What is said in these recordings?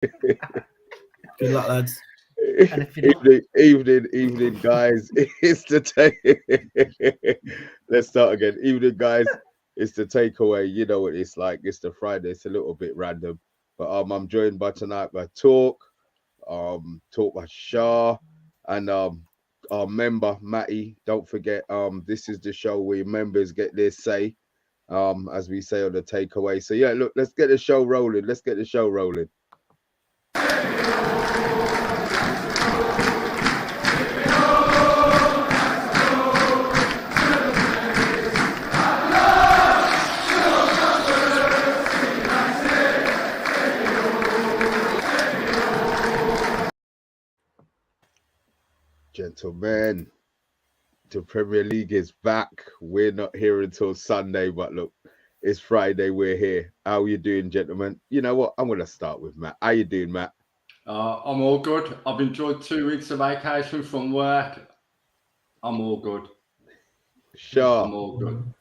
Good luck, lads. Evening, guys. It's the Let's start again. Evening, guys. It's the takeaway. You know what it's like. It's the Friday. It's a little bit random, but I'm joined by tonight by Talk by SHAH, and our member Matty. Don't forget, this is the show where members get their say, as we say on the takeaway. So yeah, look, let's get the show rolling. Gentlemen, the Premier League is back. We're not here until Sunday, but look, it's Friday. We're here. How are you doing, gentlemen? You know what? I'm going to start with Matt. How you doing, Matt? I'm all good. I've enjoyed 2 weeks of vacation from work. I'm all good. SHAH. I'm all good.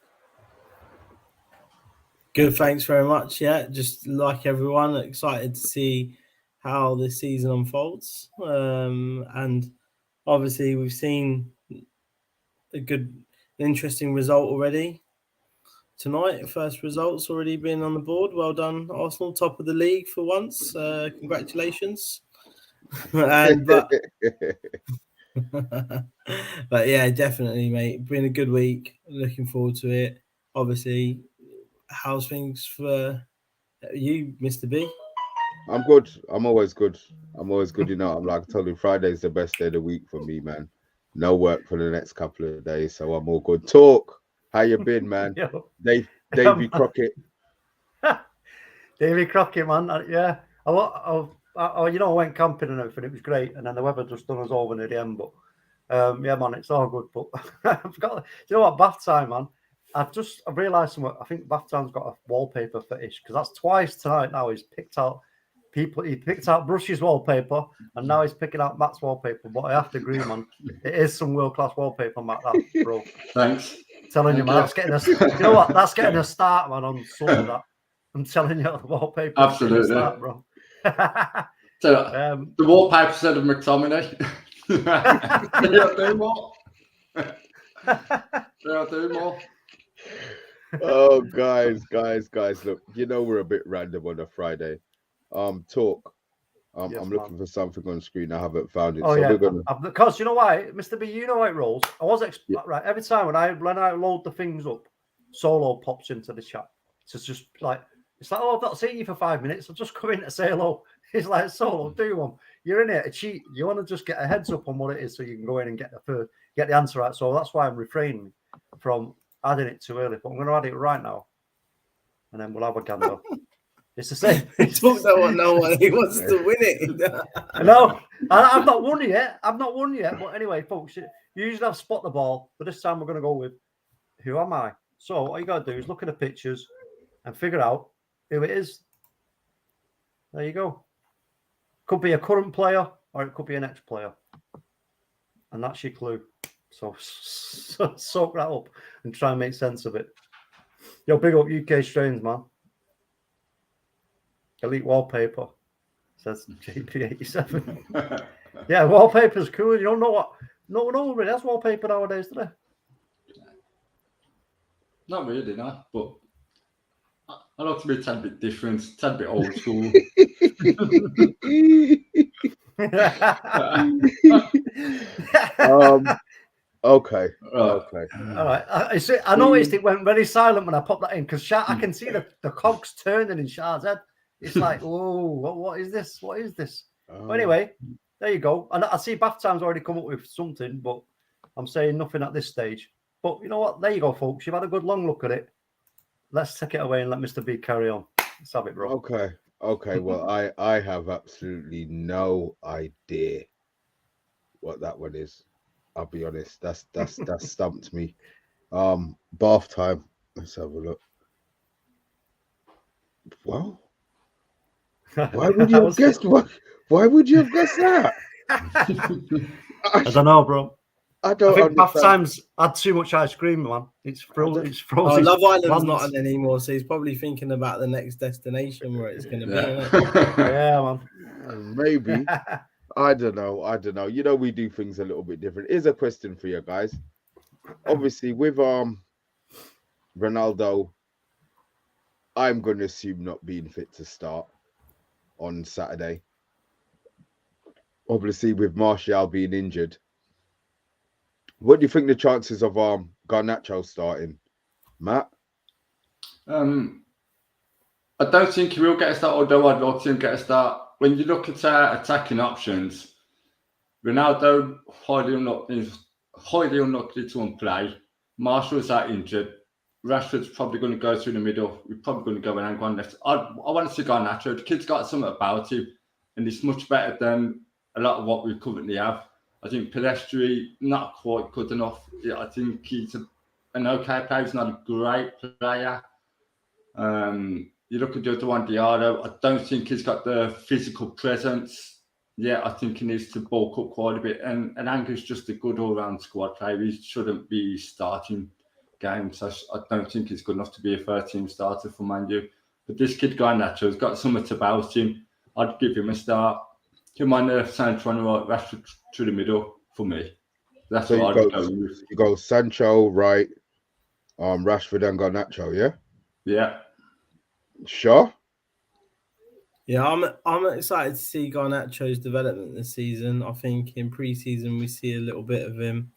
Good, thanks very much. Yeah, just like everyone, excited to see how this season unfolds. And obviously, we've seen a good, interesting result already tonight. First results already been on the board. Well done, Arsenal, top of the league for once. Congratulations. But yeah, definitely, mate. Been a good week. Looking forward to it. Obviously, how's things for you, Mr. B? I'm good. I'm always good. You know, I'm like I told you, Friday's the best day of the week for me, man. No work for the next couple of days, so I'm all good. Talk. How you been, man? Davy Crockett. Davy Crockett, man. Yeah. I went camping and everything. It was great, and then the weather just done us over near the end. But yeah, man, it's all good. But I forgot. You know what? Bath time, man. I've realised something. I think bath time's got a wallpaper fetish because that's twice tonight. Now he's picked out people. He picked out Brush's wallpaper, and now he's picking out Matt's wallpaper. But I have to agree, man. It is some world class wallpaper, Matt. That, bro. Thanks. Telling you, man, that's getting us. You know what? That's getting a start, man. On some of that, I'm telling you, the wallpaper. Absolutely, start, bro. So the wallpaper said of McTominay. do more. Oh, guys, look, you know we're a bit random on a Friday. Talk. Yes, I'm looking for something on screen. I haven't found it. Oh, so yeah, we're gonna... because you know why, Mr. B, you know how it rolls. I was right every time when I load the things up, Solo pops into the chat. It's just like it's like, oh, I've not seen you for 5 minutes. I'll just come in to say hello. It's like, Solo, do one. You're in here to cheat. You want to just get a heads up on what it is so you can go in and get the answer right. So that's why I'm refraining from adding it too early. But I'm going to add it right now, and then we'll have a gander. It's the same. He talks about no one. He wants to win it. No, I've not won yet. But anyway, folks, you usually have spot the ball, but this time we're going to go with who am I? So all you got to do is look at the pictures and figure out who it is. There you go. Could be a current player or it could be an ex-player. And that's your clue. So soak that up and try and make sense of it. Yo, big up UK Strains, man. Elite wallpaper, says JP87. Yeah, wallpaper's cool. You don't know what? No one really has wallpaper nowadays, do they? Not really, no. But I like to be a tad bit different, a tad bit old school. Okay. All right. I noticed it went very silent when I popped that in because I can see the cogs turning in SHAH's head. It's like, oh, what is this? What is this? But anyway, there you go. And I see Bath Time's already come up with something, but I'm saying nothing at this stage. But you know what? There you go, folks. You've had a good long look at it. Let's take it away and let Mr. B carry on. Let's have it, bro. Okay. Well, I have absolutely no idea what that one is. I'll be honest. That's stumped me. Bath Time. Let's have a look. Well, why would you have guessed? Why would you have guessed that? I don't know, bro. I think Bath Time's had too much ice cream, man. It's frozen. Love Island's not on anymore, so he's probably thinking about the next destination where it's going to be. Yeah, man. Maybe. I don't know. You know, we do things a little bit different. Here's a question for you guys. Obviously, with Ronaldo, I'm going to assume not being fit to start on Saturday. Obviously, with Martial being injured, what do you think the chances of Garnacho starting, Matt? I don't think he will get a start, although I'd like to see him get a start. When you look at attacking options, Ronaldo is highly unlikely to play. Martial's out injured. Rashford's probably going to go through the middle. We're probably going to go and on left. I want to see Garnacho. The kid's got something about him, and he's much better than a lot of what we currently have. I think Pelestri, not quite good enough. I think he's an okay player. He's not a great player. You look at the other one, Diallo. I don't think he's got the physical presence. Yeah, I think he needs to bulk up quite a bit. And Anger's just a good all-round squad player. He shouldn't be starting games. I don't think he's good enough to be a first-team starter for Man U. But this kid, Garnacho's got something about him. I'd give him a start. Him on the left side, trying to right, Rashford through the middle for me. That's So what I'd go with. You go Sancho, right, Rashford and Garnacho, yeah? Yeah. Sure. Yeah, I'm excited to see Garnacho's development this season. I think in pre-season we see a little bit of him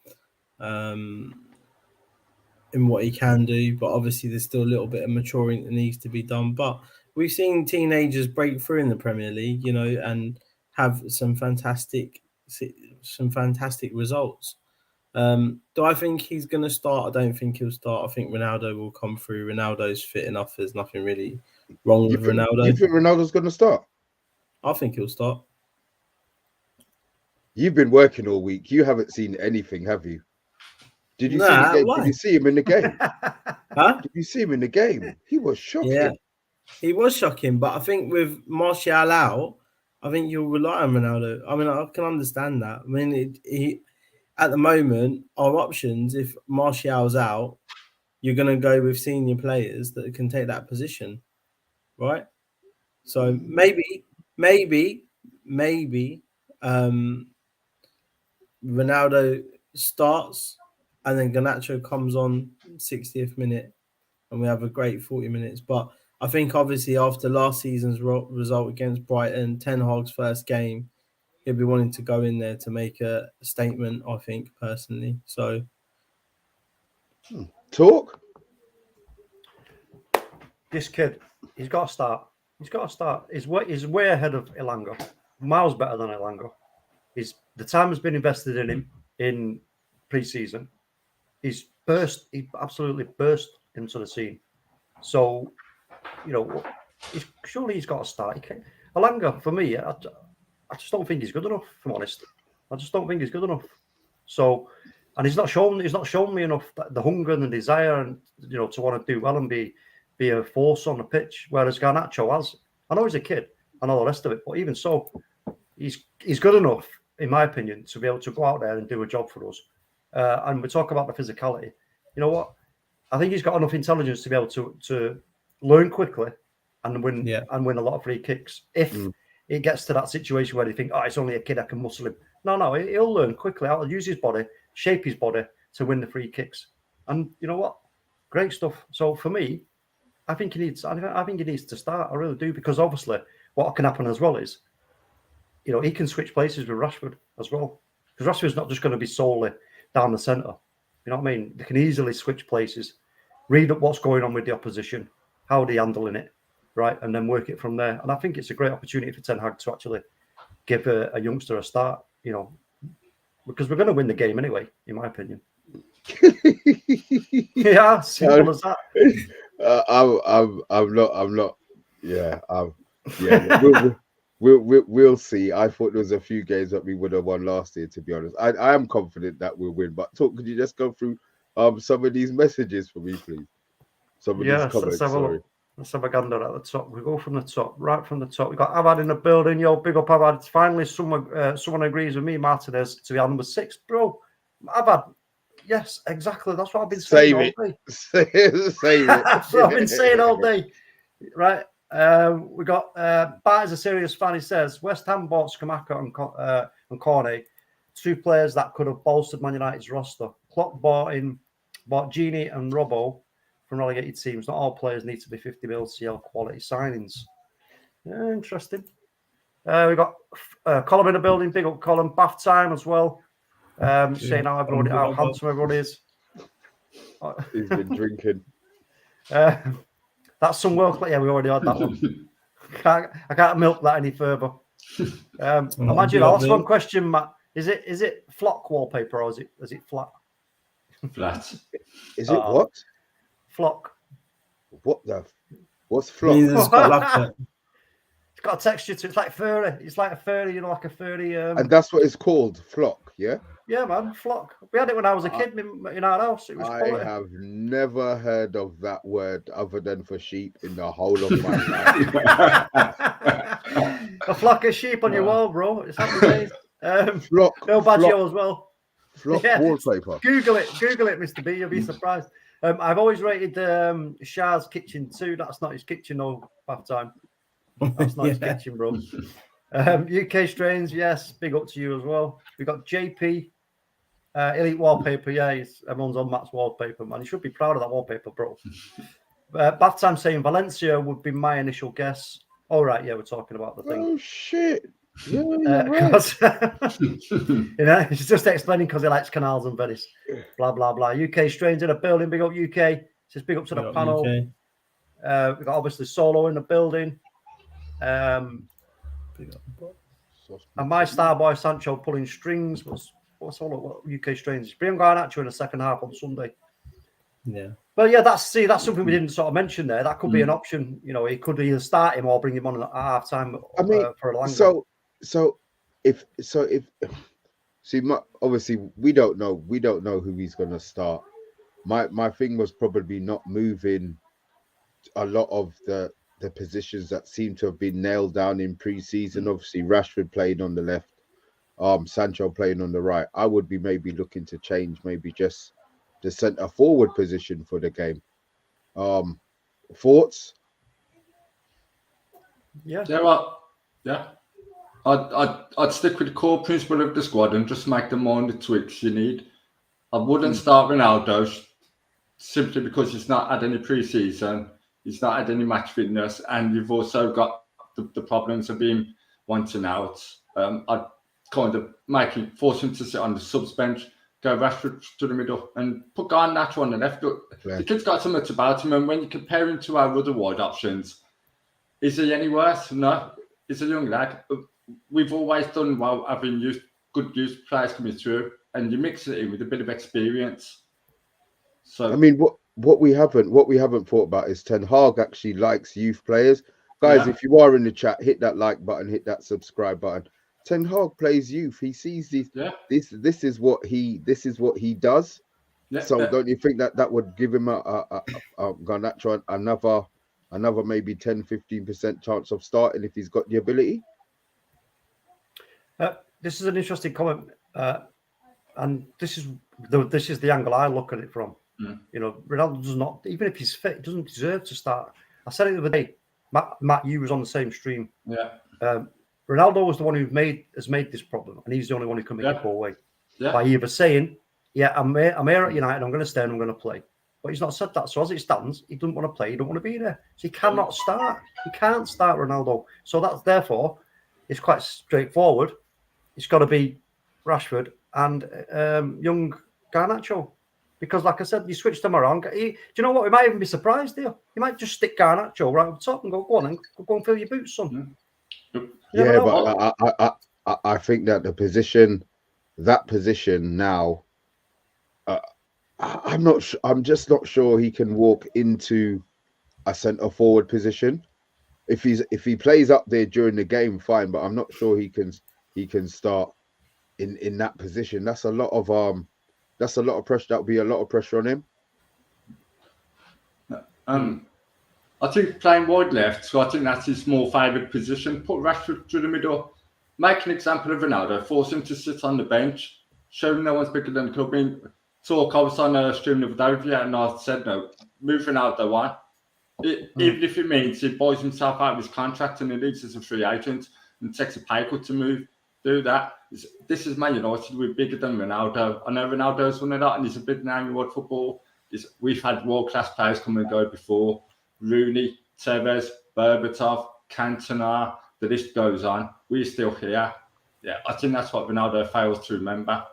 in what he can do, but obviously there's still a little bit of maturing that needs to be done. But we've seen teenagers break through in the Premier League, you know, and have some fantastic results. Do I think he's going to start? I don't think he'll start. I think Ronaldo will come through. Ronaldo's fit enough. There's nothing really wrong with Ronaldo. You think Ronaldo's going to start? I think he'll start. You've been working all week. You haven't seen anything, have you? Did you see the game? Why? Did you see him in the game? Huh? Did you see him in the game? He was shocking. Yeah, he was shocking. But I think with Martial out, I think you'll rely on Ronaldo. I mean, I can understand that. I mean, at the moment, our options, if Martial's out, you're going to go with senior players that can take that position, right? So maybe Ronaldo starts and then Garnacho comes on 60th minute and we have a great 40 minutes. But I think obviously after last season's result against Brighton, Ten Hag's first game, he'll be wanting to go in there to make a statement, I think, personally. So, Talk. This kid, he's got to start. He's way ahead of Elanga. Miles better than Elanga. The time has been invested in him in pre-season. He absolutely burst into the scene. So, you know, surely he's got to start. Elanga, for me, I just don't think he's good enough, if I'm honest. I just don't think he's good enough. So, and he's not shown me enough the hunger and the desire, and you know, to want to do well and be a force on the pitch. Whereas Garnacho has. I know he's a kid, and all the rest of it, but even so, he's good enough, in my opinion, to be able to go out there and do a job for us. And we talk about the physicality. You know what? I think he's got enough intelligence to be able to learn quickly and win a lot of free kicks. If it gets to that situation where they think, oh, it's only a kid, I can muscle him. No, he'll learn quickly how to use his body, shape his body to win the free kicks. And you know what? Great stuff. So for me, I think he needs to start. I really do, because obviously what can happen as well is, you know, he can switch places with Rashford as well. Because Rashford's not just going to be solely down the centre. You know what I mean? They can easily switch places, read up what's going on with the opposition, how they're handling it, right? And then work it from there. And I think it's a great opportunity for Ten Hag to actually give a youngster a start, you know, because we're going to win the game anyway, in my opinion. Yeah, simple as that. I'm not. Yeah, we'll see. I thought there was a few games that we would have won last year. To be honest, I am confident that we'll win. But could you just go through some of these messages for me, please? Some of these comments. Let's have a gander at the top. We go from the top, right from the top. We got Avad in the building. Yo, big up Avad. Finally, someone agrees with me, Martinez, to be our number 6, bro. Avad. Yes, exactly. That's what I've been saying all day. Save it. That's what I've been saying all day. Right. We got Bart is a serious fan. He says West Ham bought Scamacca and Corney, 2 players that could have bolstered Man United's roster. Klopp bought Genie and Robbo from relegated teams. Not all players need to be 50 mil CL quality signings. Yeah, interesting. We got Colin in the building. Big up Colin. Bath time as well. Saying how handsome everyone is. He's been drinking. That's some work. Yeah, we already had that one. I can't milk that any further. Imagine I'll ask one question, Matt. Is it flock wallpaper or is it flat? Flat. Is it what? Flock. What's flock? It's got a texture to it. It's like furry. It's like a furry, like a furry. And that's what it's called, flock, yeah? Yeah, man, flock. We had it when I was a kid in our house. It was quality. I have never heard of that word other than for sheep in the whole of my life. A flock of sheep on your wall, bro. It's happy days. Flock. Bill Baggio as well. Flock wallpaper. Google it, Mr. B. You'll be surprised. I've always rated SHAH's kitchen too. That's not his kitchen, no, bath time. That's not his kitchen, bro. UK strains, yes. Big up to you as well. We got JP, Elite Wallpaper. Yeah, everyone's on Matt's wallpaper, man. You should be proud of that wallpaper, bro. Bath time saying Valencia would be my initial guess. All right, yeah, we're talking about the thing. Oh shit! Yeah, right. He's just explaining because he likes canals and Venice. Blah blah blah. UK strains in a building. Big up UK. Says big up to the panel. We got obviously Solo in the building. And my star boy Sancho pulling strings. What's all UK strains? Bring Garnacho in the second half on Sunday. Yeah. Well, yeah, that's something we didn't sort of mention there. That could be an option. You know, he could either start him or bring him on at half time. I mean, for a longer. So if obviously we don't know who he's gonna start. My thing was probably not moving a lot of the positions that seem to have been nailed down in pre-season. Obviously, Rashford playing on the left, Sancho playing on the right. I would be maybe looking to change maybe just the centre forward position for the game. Thoughts? Yeah. Yeah. I'd stick with the core principle of the squad and just make the minor tweaks you need. I wouldn't start Ronaldo simply because he's not had any pre-season. He's not had any match fitness, and you've also got the problems of being wanting out. I'd kind of force him to sit on the subs bench, go Rashford to the middle, and put Garnacho on the left. Look, the kid's got so much about him, and when you compare him to our other wide options, is he any worse? No, he's a young lad. We've always done well having good youth players coming through, and you mix it in with a bit of experience. So I mean, what we haven't thought about is Ten Hag actually likes youth players. Guys, if you are in the chat, hit that like button, hit that subscribe button. Ten Hag plays youth. He sees these. Yeah. This is what he does. Yeah, so don't you think that would give him a Garnacho another maybe 10-15% chance of starting if he's got the ability? This is an interesting comment, and this is the angle I look at it from. You know, Ronaldo does not, even if he's fit, doesn't deserve to start. I said it the other day. Matt, you was on the same stream. Yeah. Ronaldo was the one has made this problem, and he's the only one who can make it go away. Yeah. By either saying, "Yeah, I'm here at United. I'm going to stay and I'm going to play," but he's not said that. So as it stands, he doesn't want to play. He don't want to be there. So he cannot start. He can't start Ronaldo. So that's therefore it's quite straightforward. It's got to be Rashford and young Garnacho. Because, like I said, you switch them around. Do you know what? We might even be surprised here. You might just stick Garnacho right up top and go on and go and fill your boots, son. Yeah, but I think that that position now, I'm just not sure he can walk into a centre forward position. If he plays up there during the game, fine. But I'm not sure he can start in that position. That's a lot of pressure. That would be a lot of pressure on him. I think playing wide left, so I think that's his more favoured position. Put Rashford through the middle, make an example of Ronaldo, force him to sit on the bench, show him no one's bigger than the club. I was on a stream the other day, and I said, no, move Ronaldo on. Even if it means he buys himself out of his contract and he leaves as a free agent and takes a pay cut to move, do that. This is Man United. We're bigger than Ronaldo. I know Ronaldo's won a lot and he's a big name in world football. We've had world-class players come and go before. Rooney, Tevez, Berbatov, Cantona, the list goes on. We're still here. Yeah, I think that's what Ronaldo fails to remember.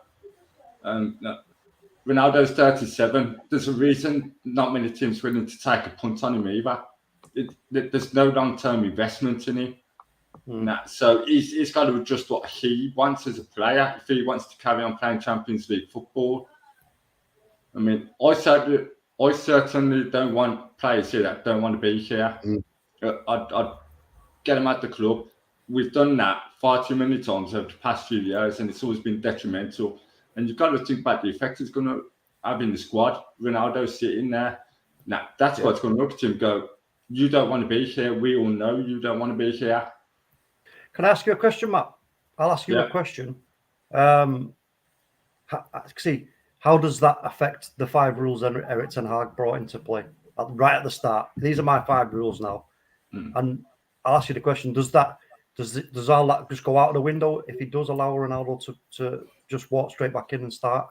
Ronaldo's 37. There's a reason not many teams willing to take a punt on him either. There's no long-term investment in him. So he's got to adjust what he wants as a player if he wants to carry on playing Champions League football. I mean, I certainly don't want players here that don't want to be here. I'd get them at the club. We've done that far too many times over the past few years, and it's always been detrimental. And you've got to think about the effect it's going to have in the squad. Ronaldo's sitting there. Now, that's what's going to look at him and go, you don't want to be here. We all know you don't want to be here. Can I ask you a question, Matt? I'll ask you a question. How does that affect the 5 rules that Erik ten Hag brought into play right at the start? These are my 5 rules now. And I'll ask you the question, does all that just go out of the window if he does allow Ronaldo to just walk straight back in and start?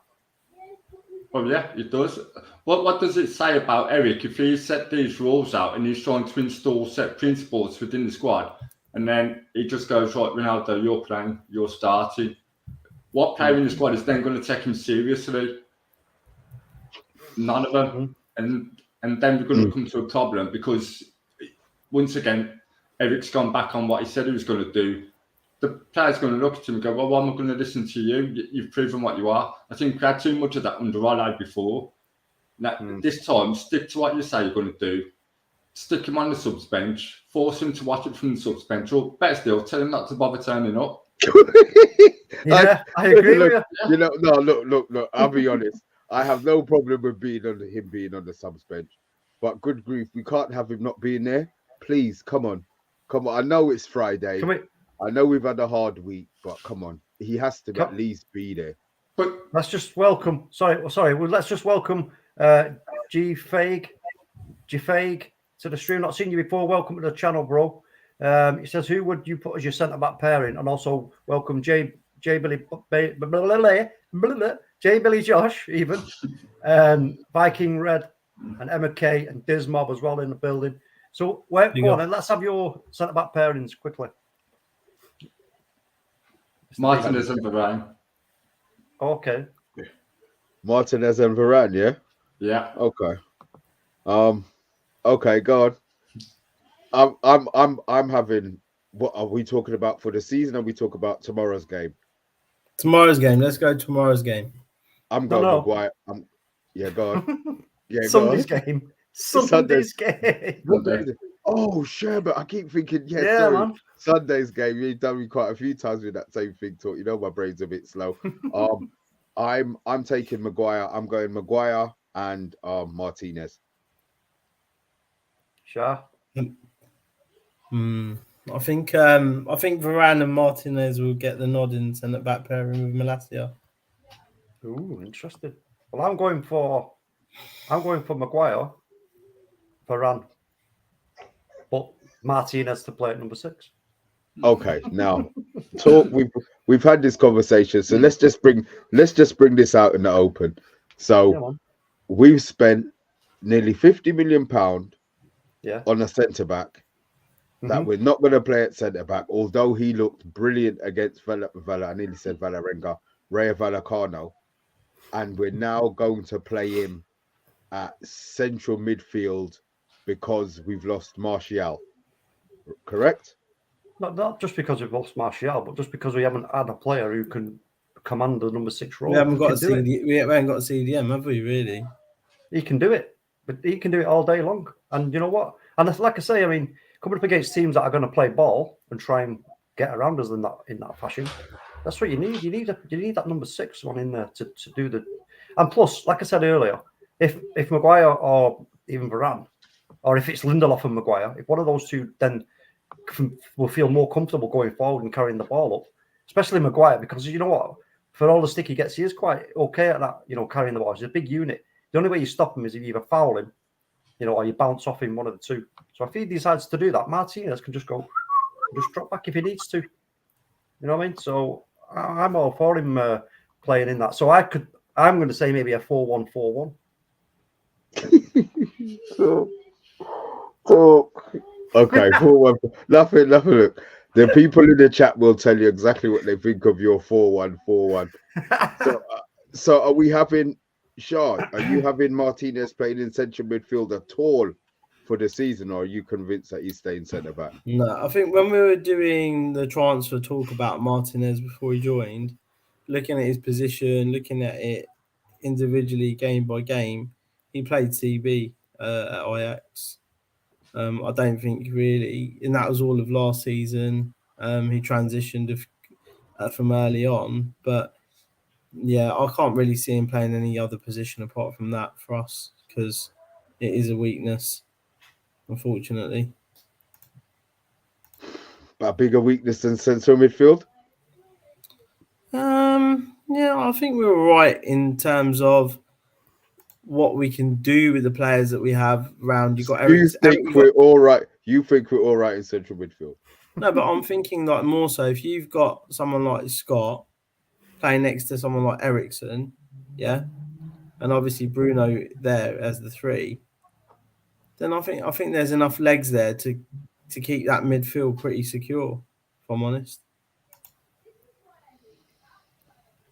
Well, yeah, it does. What does it say about Erik if he set these rules out and he's trying to install set principles within the squad, and then he just goes, right, Ronaldo, you're playing, you're starting. What player in the squad is then going to take him seriously? None of them. And then we're going to come to a problem because, once again, Eric's gone back on what he said he was going to do. The player's going to look at him and go, well, why am I going to listen to you? You've proven what you are. I think we had too much of that under Ole before. Now, this time, stick to what you say you're going to do. Stick him on the subs bench. Force him to watch it from the subs bench. Or better still, tell him not to bother turning up. I agree with you. You know, no, look. I'll be honest. I have no problem with him being on the subs bench. But good grief, we can't have him not being there. Please, come on. I know it's Friday. I know we've had a hard week, but come on. He has to at least be there. But let's just welcome. Sorry. Well, let's just welcome G Fag to the stream. Not seen you before. Welcome to the channel, bro. He says, who would you put as your centre back pairing? And also welcome J Billy Josh, even, and Viking Red, and Emma K and Dismob as well in the building. So go on, and let's have your centre back pairings quickly. Martinez and Varane. Okay. Martinez and Varane, yeah? Yeah. Okay. Okay, go on. I'm having, what are we talking about for the season? Or we talk about tomorrow's game? Tomorrow's game. Let's go tomorrow's game. I'm going Maguire. Go on. Yeah, Sunday's game. Sunday's game. Oh, sure, but I keep thinking, man. Sunday's game. You've done me quite a few times with that same thing talk. You know, my brain's a bit slow. I'm taking Maguire. I'm going Maguire and Martinez. SHAH. I think Varane and Martinez will get the nod in centre back pairing with Malacia. Ooh, interesting. Well, I'm going for Maguire, Varane, but Martinez to play at number 6. Okay, now we've had this conversation, so let's just bring this out in the open. So we've spent nearly £50 million on a centre back that we're not going to play at centre back, although he looked brilliant against I nearly said Valerenga, Rayo Vallecano, and we're now going to play him at central midfield because we've lost Martial. Correct? Not just because we've lost Martial, but just because we haven't had a player who can command the number 6 role. We haven't got a CDM, have we, really? He can do it, but he can do it all day long. And you know what? And like I say, I mean, coming up against teams that are going to play ball and try and get around us in that fashion, that's what you need. You need that number 6 one in there to do the. And plus, like I said earlier, if Maguire or even Varane, or if it's Lindelof and Maguire, if one of those two then will feel more comfortable going forward and carrying the ball up, especially Maguire, because you know what, for all the stick he gets, he is quite okay at that. You know, carrying the ball. He's a big unit. The only way you stop him is if you either foul him or you bounce off him, one of the two. So if he decides to do that, Martinez can just go, just drop back if he needs to. You know what I mean? So I'm all for him playing in that. So I'm going to say maybe a 4-1-4-1. So okay, 4-1. Nothing. Look, the people in the chat will tell you exactly what they think of your 4-1-4-1. So are we having Shah? Are you having Martinez playing in central midfield at all for the season, or are you convinced that he's staying centre back? No, I think when we were doing the transfer talk about Martinez before he joined, looking at his position, looking at it individually, game by game, he played CB at Ajax. I don't think really, and that was all of last season. He transitioned from early on, but yeah, I can't really see him playing any other position apart from that for us because it is a weakness, unfortunately. A bigger weakness than central midfield? Yeah, I think we were right in terms of what we can do with the players that we have around. You got Eric. You think we're all right? You think we're all right in central midfield? No, but I'm thinking like more so if you've got someone like Scott playing next to someone like Ericsson, yeah, and obviously Bruno there as the 3, then I think there's enough legs there to keep that midfield pretty secure, if I'm honest.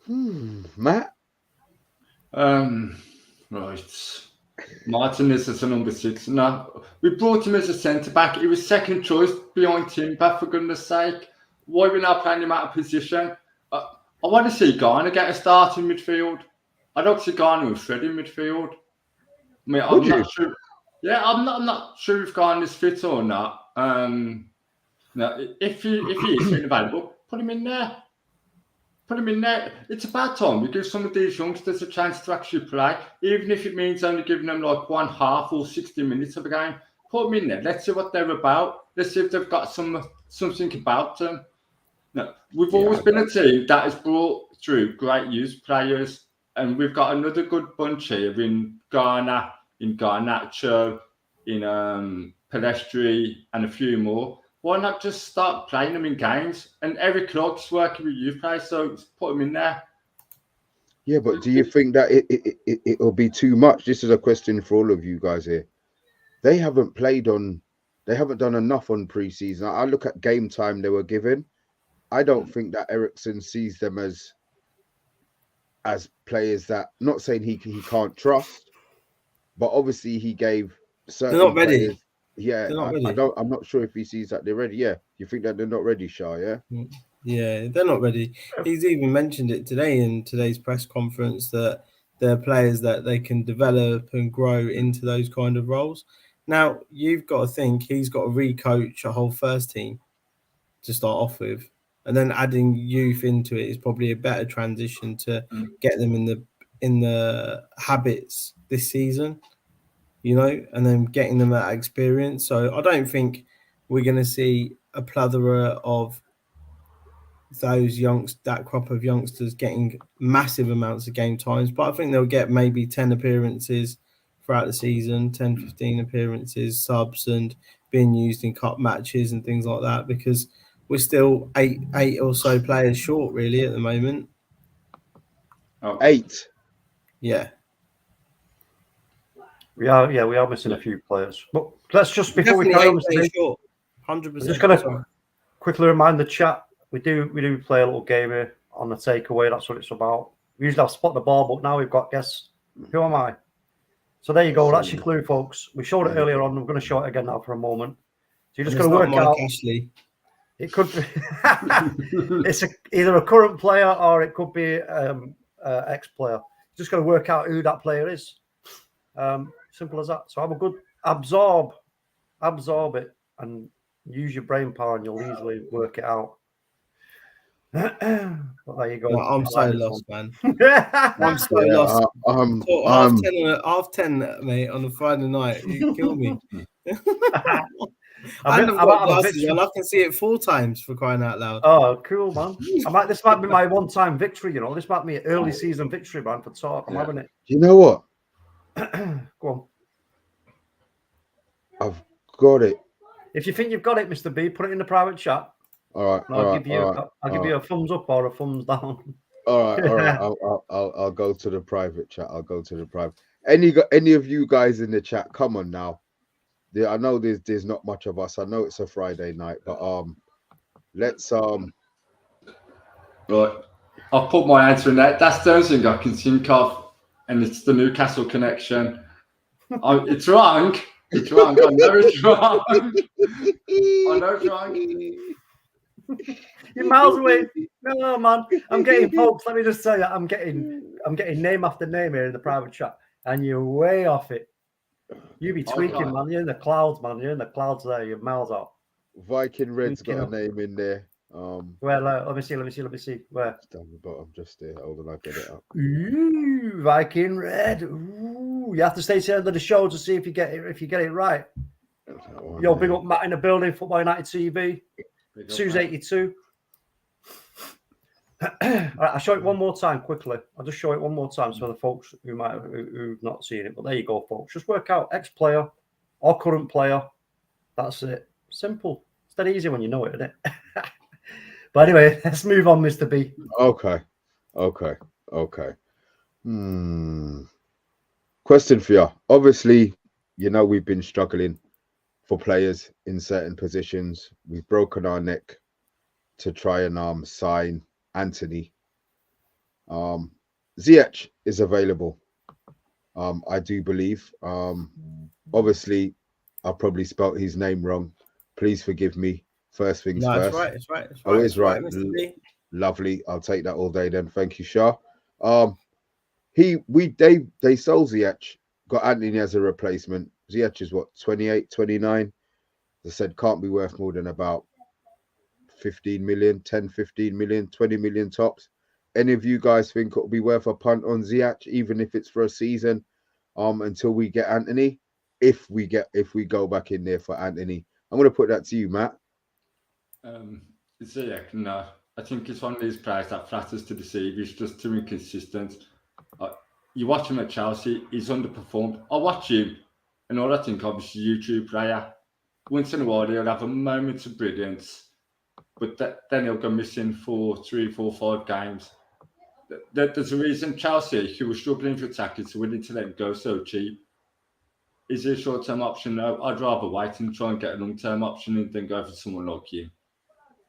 Matt? Right. Martinez is a number 6. No, we brought him as a centre back. He was second choice behind Timber, for goodness sake. Why are we not playing him out of position? I want to see Garner get a start in midfield. I'd like to see Garner with Fred in midfield. I mean, I'm not sure. Yeah, I'm not sure if Garner's fit or not. No, if he is fit available, put him in there. Put him in there. It's about time we give some of these youngsters a chance to actually play, even if it means only giving them like 1/2 or 60 minutes of a game. Put them in there. Let's see what they're about. Let's see if they've got something about them. No, we've always been a team that has brought through great youth players, and we've got another good bunch here in Ghana, in Garnacho, in Palestri, and a few more. Why not just start playing them in games? And Eric Clark's working with youth players, so put them in there. Yeah, but do you think that it'll be too much? This is a question for all of you guys here. They haven't done enough on pre-season. I look at game time they were given. I don't think that Ericsson sees them as players that, not saying he can't trust, but obviously he gave certain They're not ready. players. Yeah, I'm not sure if he sees that they're ready. Yeah, you think that they're not ready, Shah? Yeah. Yeah, they're not ready. He's even mentioned it today in today's press conference that they're players that they can develop and grow into those kind of roles. Now, you've got to think he's got to recoach a whole first team to start off with, and then adding youth into it is probably a better transition to get them in the habits this season, and then getting them that experience. So I don't think we're going to see a plethora of that crop of youngsters getting massive amounts of game times, but I think they'll get maybe 10 appearances throughout the season, 10, 15 appearances, subs, and being used in cup matches and things like that, because we're still eight or so players short really at the moment. 8? Yeah. We are missing a few players. But let's just, before we carry on, short, 100%. I'm just going to quickly remind the chat, we do play a little game here on the takeaway. That's what it's about. We usually have spot the ball, but now we've got guess who am I? So there you go. That's your clue, folks. We showed it earlier on. We're going to show it again now for a moment. So you're just going to work out. Ashley. It could be it's either a current player or it could be ex-player. Just going to work out who that player is. Simple as that. So have a good absorb it and use your brain power, and you'll easily work it out. But there you go. No, I'm so lost, man. I'm so lost. Half 10, mate, on a Friday night. You kill me. I can see it 4 times, for crying out loud. Oh, cool, man. This might be my one-time victory, This might be an early season victory, man, for talk. I'm having it. You know what? Go on. I've got it. If you think you've got it, Mr. B, put it in the private chat. All right. And I'll give you a thumbs up or a thumbs down. All right. I'll go to the private chat. I'll go to the private. Any of you guys in the chat? Come on now. I know there's not much of us. I know it's a Friday night, but let's Right. I'll put my answer in there. That's the only thing I can think of, and it's the Newcastle connection. It's wrong. It's wrong. I know it's wrong. I know it's wrong. You're miles away. No, man. I'm getting, folks, let me just tell you, I'm getting name after name here in the private chat, and you're way off it. You be tweaking, man. You're in the clouds, man. You're in the clouds there. You're miles out. Viking Red's got a name in there. Well, let me see. Where? It's down the bottom, just there. Hold on, I'll get it up. Ooh, Viking Red. Ooh, you have to stay to the end of the show to see if you get it right. Yo, big up Matt in the building, Football United TV. Sue's 82. All right, I'll show it one more time quickly. I'll just show it one more time so the folks who've not seen it. But there you go, folks. Just work out ex-player or current player. That's it. Simple. It's that easy when you know it, isn't it? But anyway, let's move on, Mr. B. Okay. Question for you. Obviously, you know we've been struggling for players in certain positions. We've broken our neck to try and sign Anthony. Ziyech is available. I do believe. Obviously, I probably spelt his name wrong. Please forgive me. First things first. It's right. Oh, it's right. Mr. B. Lovely. I'll take that all day then. Thank you, Shah. They sold Ziyech, got Anthony as a replacement. Ziyech is what, 28, 29? They said can't be worth more than about 15 million, 10, 15 million, 20 million tops. Any of you guys think it'll be worth a punt on Ziyech, even if it's for a season, until we get Anthony? If we go back in there for Anthony, I'm going to put that to you, Matt. Ziyech, no. I think it's one of these players that flatters to deceive. He's just too inconsistent. You watch him at Chelsea, he's underperformed. I watch him, and all I think of is a YouTube player. Once in a while, he'll have a moment of brilliance, but then he'll go missing for 3, 4, 5 games. There's a reason Chelsea, who were struggling for attackers, are willing to let him go so cheap. Is he a short-term option? No, I'd rather wait and try and get a long-term option and then go for someone like him.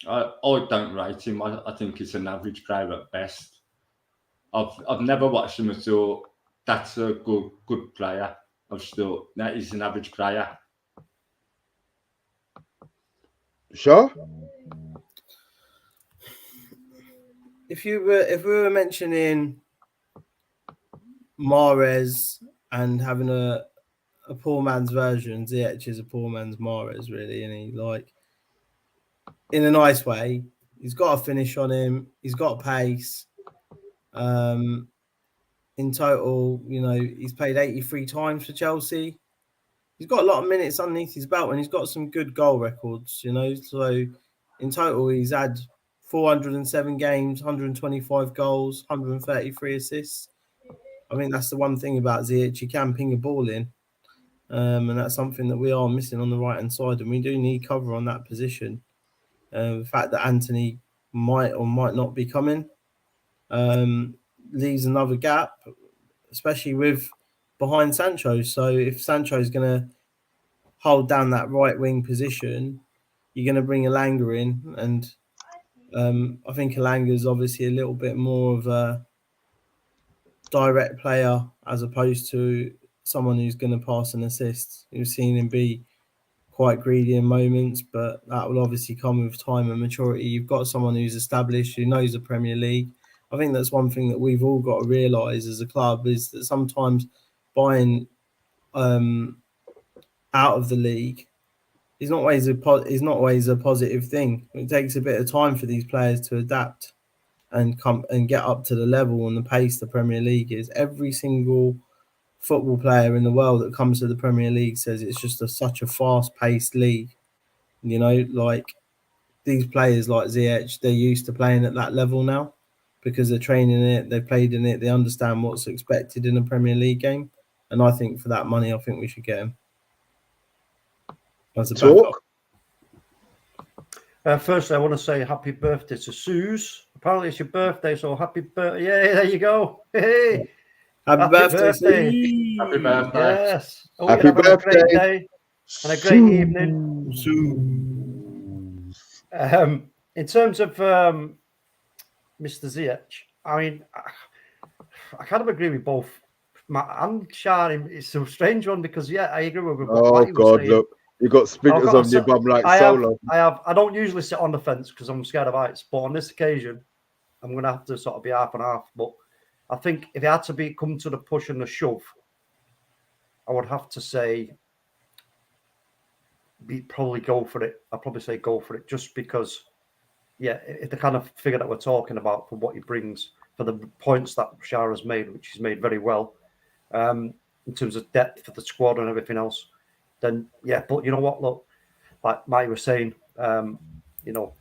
I don't rate him. I think he's an average player at best. I've never watched him and thought that's a good player. I've just thought that he's an average player. Sure. If we were mentioning Mahrez and having a poor man's version, Ziyech is a poor man's Mahrez, really, and he like in a nice way. He's got a finish on him. He's got pace. In total, you know, he's played 83 times for Chelsea. He's got a lot of minutes underneath his belt, and he's got some good goal records, you know. So in total, he's had 407 games, 125 goals, 133 assists. I think that's the one thing about Ziyech. He can ping a ball in. And that's something that we are missing on the right-hand side, and we do need cover on that position. The fact that Anthony might or might not be coming leaves another gap, especially with behind Sancho. So if Sancho is going to hold down that right-wing position, you're going to bring Elanga in, and I think Elanga is obviously a little bit more of a direct player as opposed to someone who's going to pass and assist. You've seen him be quite greedy in moments, but that will obviously come with time and maturity. You've got someone who's established, who knows the Premier League. I think that's one thing that we've all got to realise as a club, is that sometimes buying out of the league is not always a positive thing. It takes a bit of time for these players to adapt and come and get up to the level and the pace the Premier League is. Every single football player in the world that comes to the Premier League says it's just such a fast-paced league. You know, like these players like Ziyech, they're used to playing at that level now because they're training it, they've played in it, they understand what's expected in a Premier League game. And I think for that money, I think we should get him. As a Talk. Firstly, I want to say happy birthday to Suze. Apparently, it's your birthday, so happy birthday! Yeah, there you go. Hey, Happy birthday. birthday. Happy birthday. Yes. Oh, Happy you're having a birthday. great day and a great evening. In terms of Mr. Ziyech, I mean, I kind of agree with both Matt and SHAH. It's a strange one because, yeah, I agree with what Oh Matty was God, saying. look, you got splinters on your bum like Solo. I don't usually sit on the fence because I'm scared of heights, but on this occasion, I'm going to have to sort of be half and half. But I think if it had to come to the push and the shove, I would have to say probably go for it. I'd probably say go for it just because, yeah, if the kind of figure that we're talking about for what he brings, for the points that SHAH has made, which he's made very well, in terms of depth for the squad and everything else, then yeah. But you know what? Look, like Mike was saying, you know,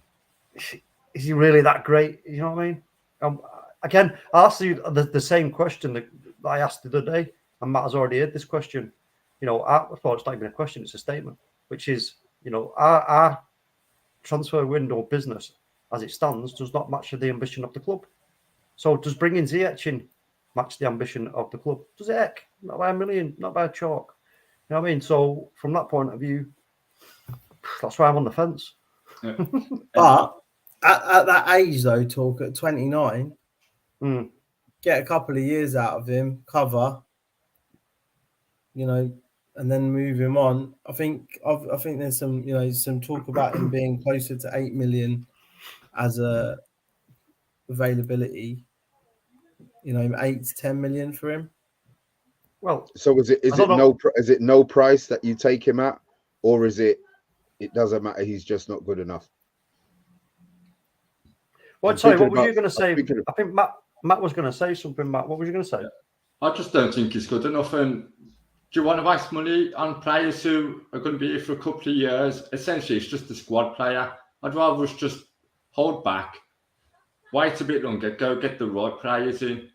is he really that great? You know what I mean? Again, I'll ask you the same question that I asked the other day, and Matt has already heard this question. You know, well, it's not even a question; it's a statement, which is, you know, our transfer window business as it stands does not match the ambition of the club. So does bringing Ziyech in match the ambition of the club? Does it? Heck, not by a million, not by a chalk. You know what I mean? So from that point of view, that's why I'm on the fence. Yeah. But at that age, though, talk at 29, get a couple of years out of him, cover, you know, and then move him on. I think there's some, you know, some talk about him being closer to 8 million as a availability. You know, 8 to 10 million for him. Well, so is it no price that you take him at, or is it doesn't matter, he's just not good enough? Well, sorry, what were you going to say? I think Matt was going to say something. Matt, what was you going to say? I just don't think he's good enough. And do you want to waste money on players who are going to be here for a couple of years? Essentially, it's just a squad player. I'd rather us just hold back, wait a bit longer, go get the right players in.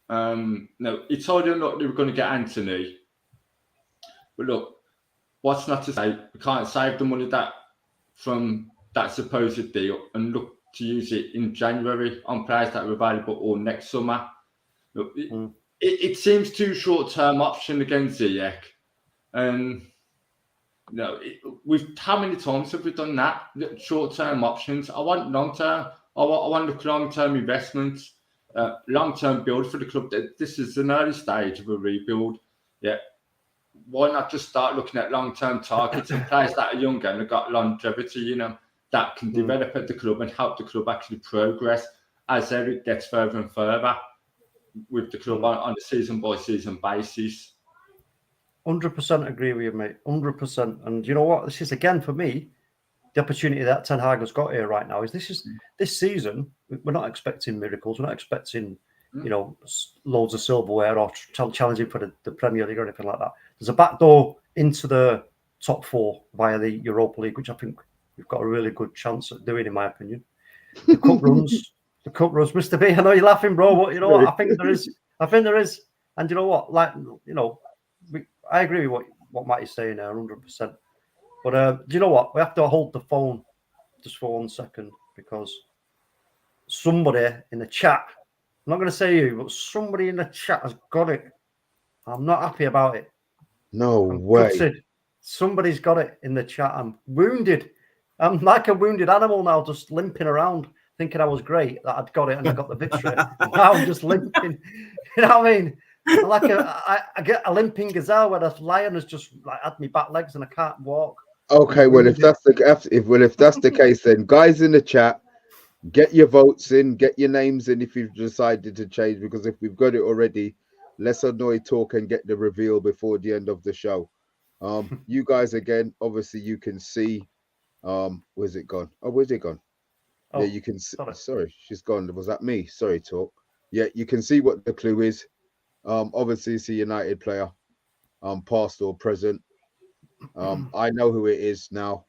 No, it's already unlikely we're going to get Anthony. But look, what's not to say? We can't save the money from that supposed deal and look to use it in January on players that are available or next summer. Look, it seems too short-term option against Ziyech. And how many times have we done that? Short-term options. I want long-term. I want long-term investments, long-term build for the club. This is an early stage of a rebuild. Yeah. Why not just start looking at long-term targets and players that are younger and have got longevity, you know, that can develop at the club and help the club actually progress as Eric gets further and further with the club on a season-by-season basis. 100% agree with you, mate. 100%. And you know what? This is, again, for me, the opportunity that Ten Hag has got here right now is this season, we're not expecting miracles. We're not expecting, you know, loads of silverware or challenging for the Premier League or anything like that. There's a backdoor into the top 4 via the Europa League, which I think we've got a really good chance at doing, in my opinion. The cup runs, Mr. B. I know you're laughing, bro, but you know what? I think there is. And you know what? Like, you know, I agree with what Matt is saying there, 100%. But do you know what? We have to hold the phone just for 1 second because somebody in the chat, I'm not going to say you, but somebody in the chat has got it. I'm not happy about it. No way. Gutted. Somebody's got it in the chat. I'm wounded. I'm like a wounded animal now, just limping around, thinking I was great, that I'd got it and I got the victory. Now I'm just limping. You know what I mean? I get a limping gazelle where the lion has just like had me back legs and I can't walk. Okay, well, if that's the case, then guys in the chat, get your votes in, get your names in if you've decided to change, because if we've got it already, let's annoy talk and get the reveal before the end of the show. You guys, again, obviously you can see, where's it gone? Oh, where's it gone? Oh, yeah, you can see. Sorry, she's gone. Was that me? Sorry, talk. Yeah, you can see what the clue is. Obviously it's a United player, past or present. I know who it is now.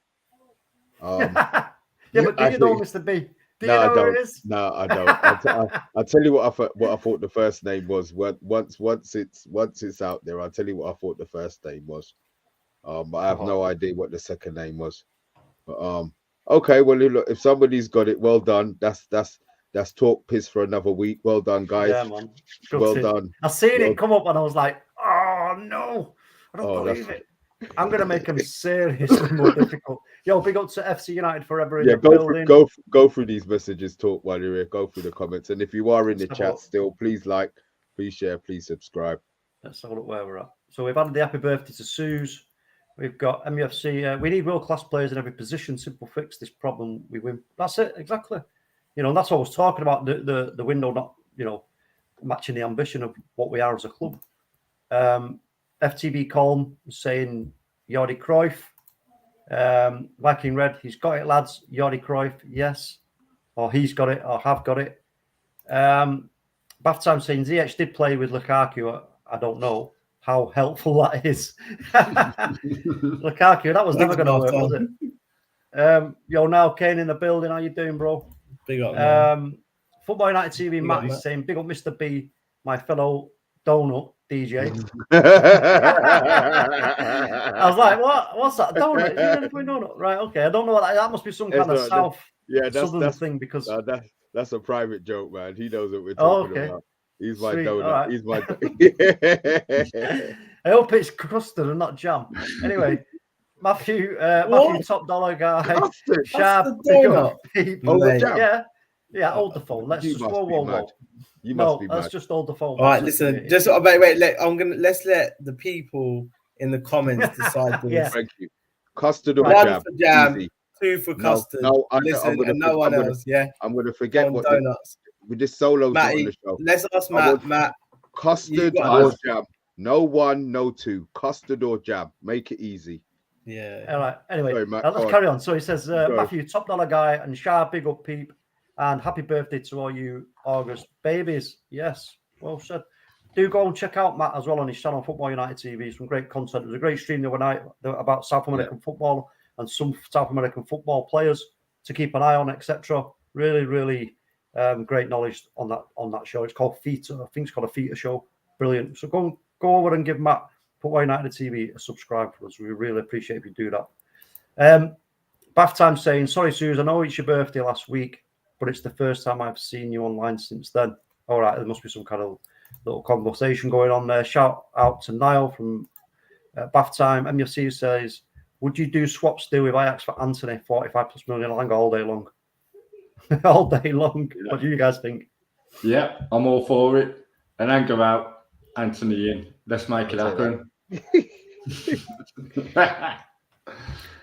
Yeah, but do you know Mr. B? Do you know who it is? No, I don't. I'll tell you what I thought the first name was. Once it's out there, I'll tell you what I thought the first name was. But I have no idea what the second name was. But okay, well, look, if somebody's got it, well done. That's talk piss for another week. Well done, guys. Yeah, man. Well done. I seen it come up and I was like, oh no, I don't believe it. I'm gonna make them seriously more difficult. Yo, big up to FC United forever in the building. Go through these messages, talk while you're here. Go through the comments, and if you are in the chat still, please like, please share, please subscribe. Let's have a look where we're at. So we've had the happy birthday to Suze. We've got MUFC. We need world-class players in every position. Simple fix this problem. We win. That's it, exactly. You know, and that's what I was talking about. The window not, you know, matching the ambition of what we are as a club. FTB Colm saying Jordi Cruyff. Viking Red, he's got it, lads. Jordi Cruyff, yes. Or he's got it, or have got it. Bath Time saying Ziyech did play with Lukaku. I don't know how helpful that is. Lukaku, that was never going to work, was it? Yo, now Kane in the building. How you doing, bro? Big up, Football United TV, Matt is saying, big up Mr. B, my fellow donut DJ. I was like, what's that? Donut? Is it really donut? Right, okay. I don't know what that must be some kind of southern thing because that's a private joke, man. He knows what we're talking about. He's my donut. Right. He's my I hope it's custard and not jam. Anyway, Matthew top dollar guy. Sharp, big up. Yeah, hold the phone. Let's just whoa. You must be mad. Let's just hold the phone. All right, listen. Just wait. Let's let the people in the comments decide. Yeah. Thank you. Custard or one jam? For jam, easy. 2 for custard. No, no one else. Yeah, I'm gonna forget what donuts. With this solo on the show. Let's ask Matt. Custard or jam? No 1, no 2. Custard or jam? Make it easy. Yeah. All right. Anyway, sorry, Matt, let's carry on. So he says, Matthew, top dollar guy, and Shah, big up peep, and happy birthday to all you August babies. Yes, well said. Do go and check out Matt as well on his channel, Football United TV. Some great content. It was a great stream the other night about South American football and some South American football players to keep an eye on, etc. Really great knowledge on that show. It's called Feta. I think it's called a Feta show. Brilliant. So go over and give Matt Football United TV a subscribe for us. We really appreciate if you do that. Bath Time saying, sorry, Suze, I know it's your birthday last week, but it's the first time I've seen you online since then. All right, there must be some kind of little conversation going on there. Shout out to Niall from Bath Time. MFC says, would you do swap still with Ajax for Anthony, 45+ million all day long? All day long. Yeah. What do you guys think? Yeah, I'm all for it. And then go out, Anthony in. Let's make it happen.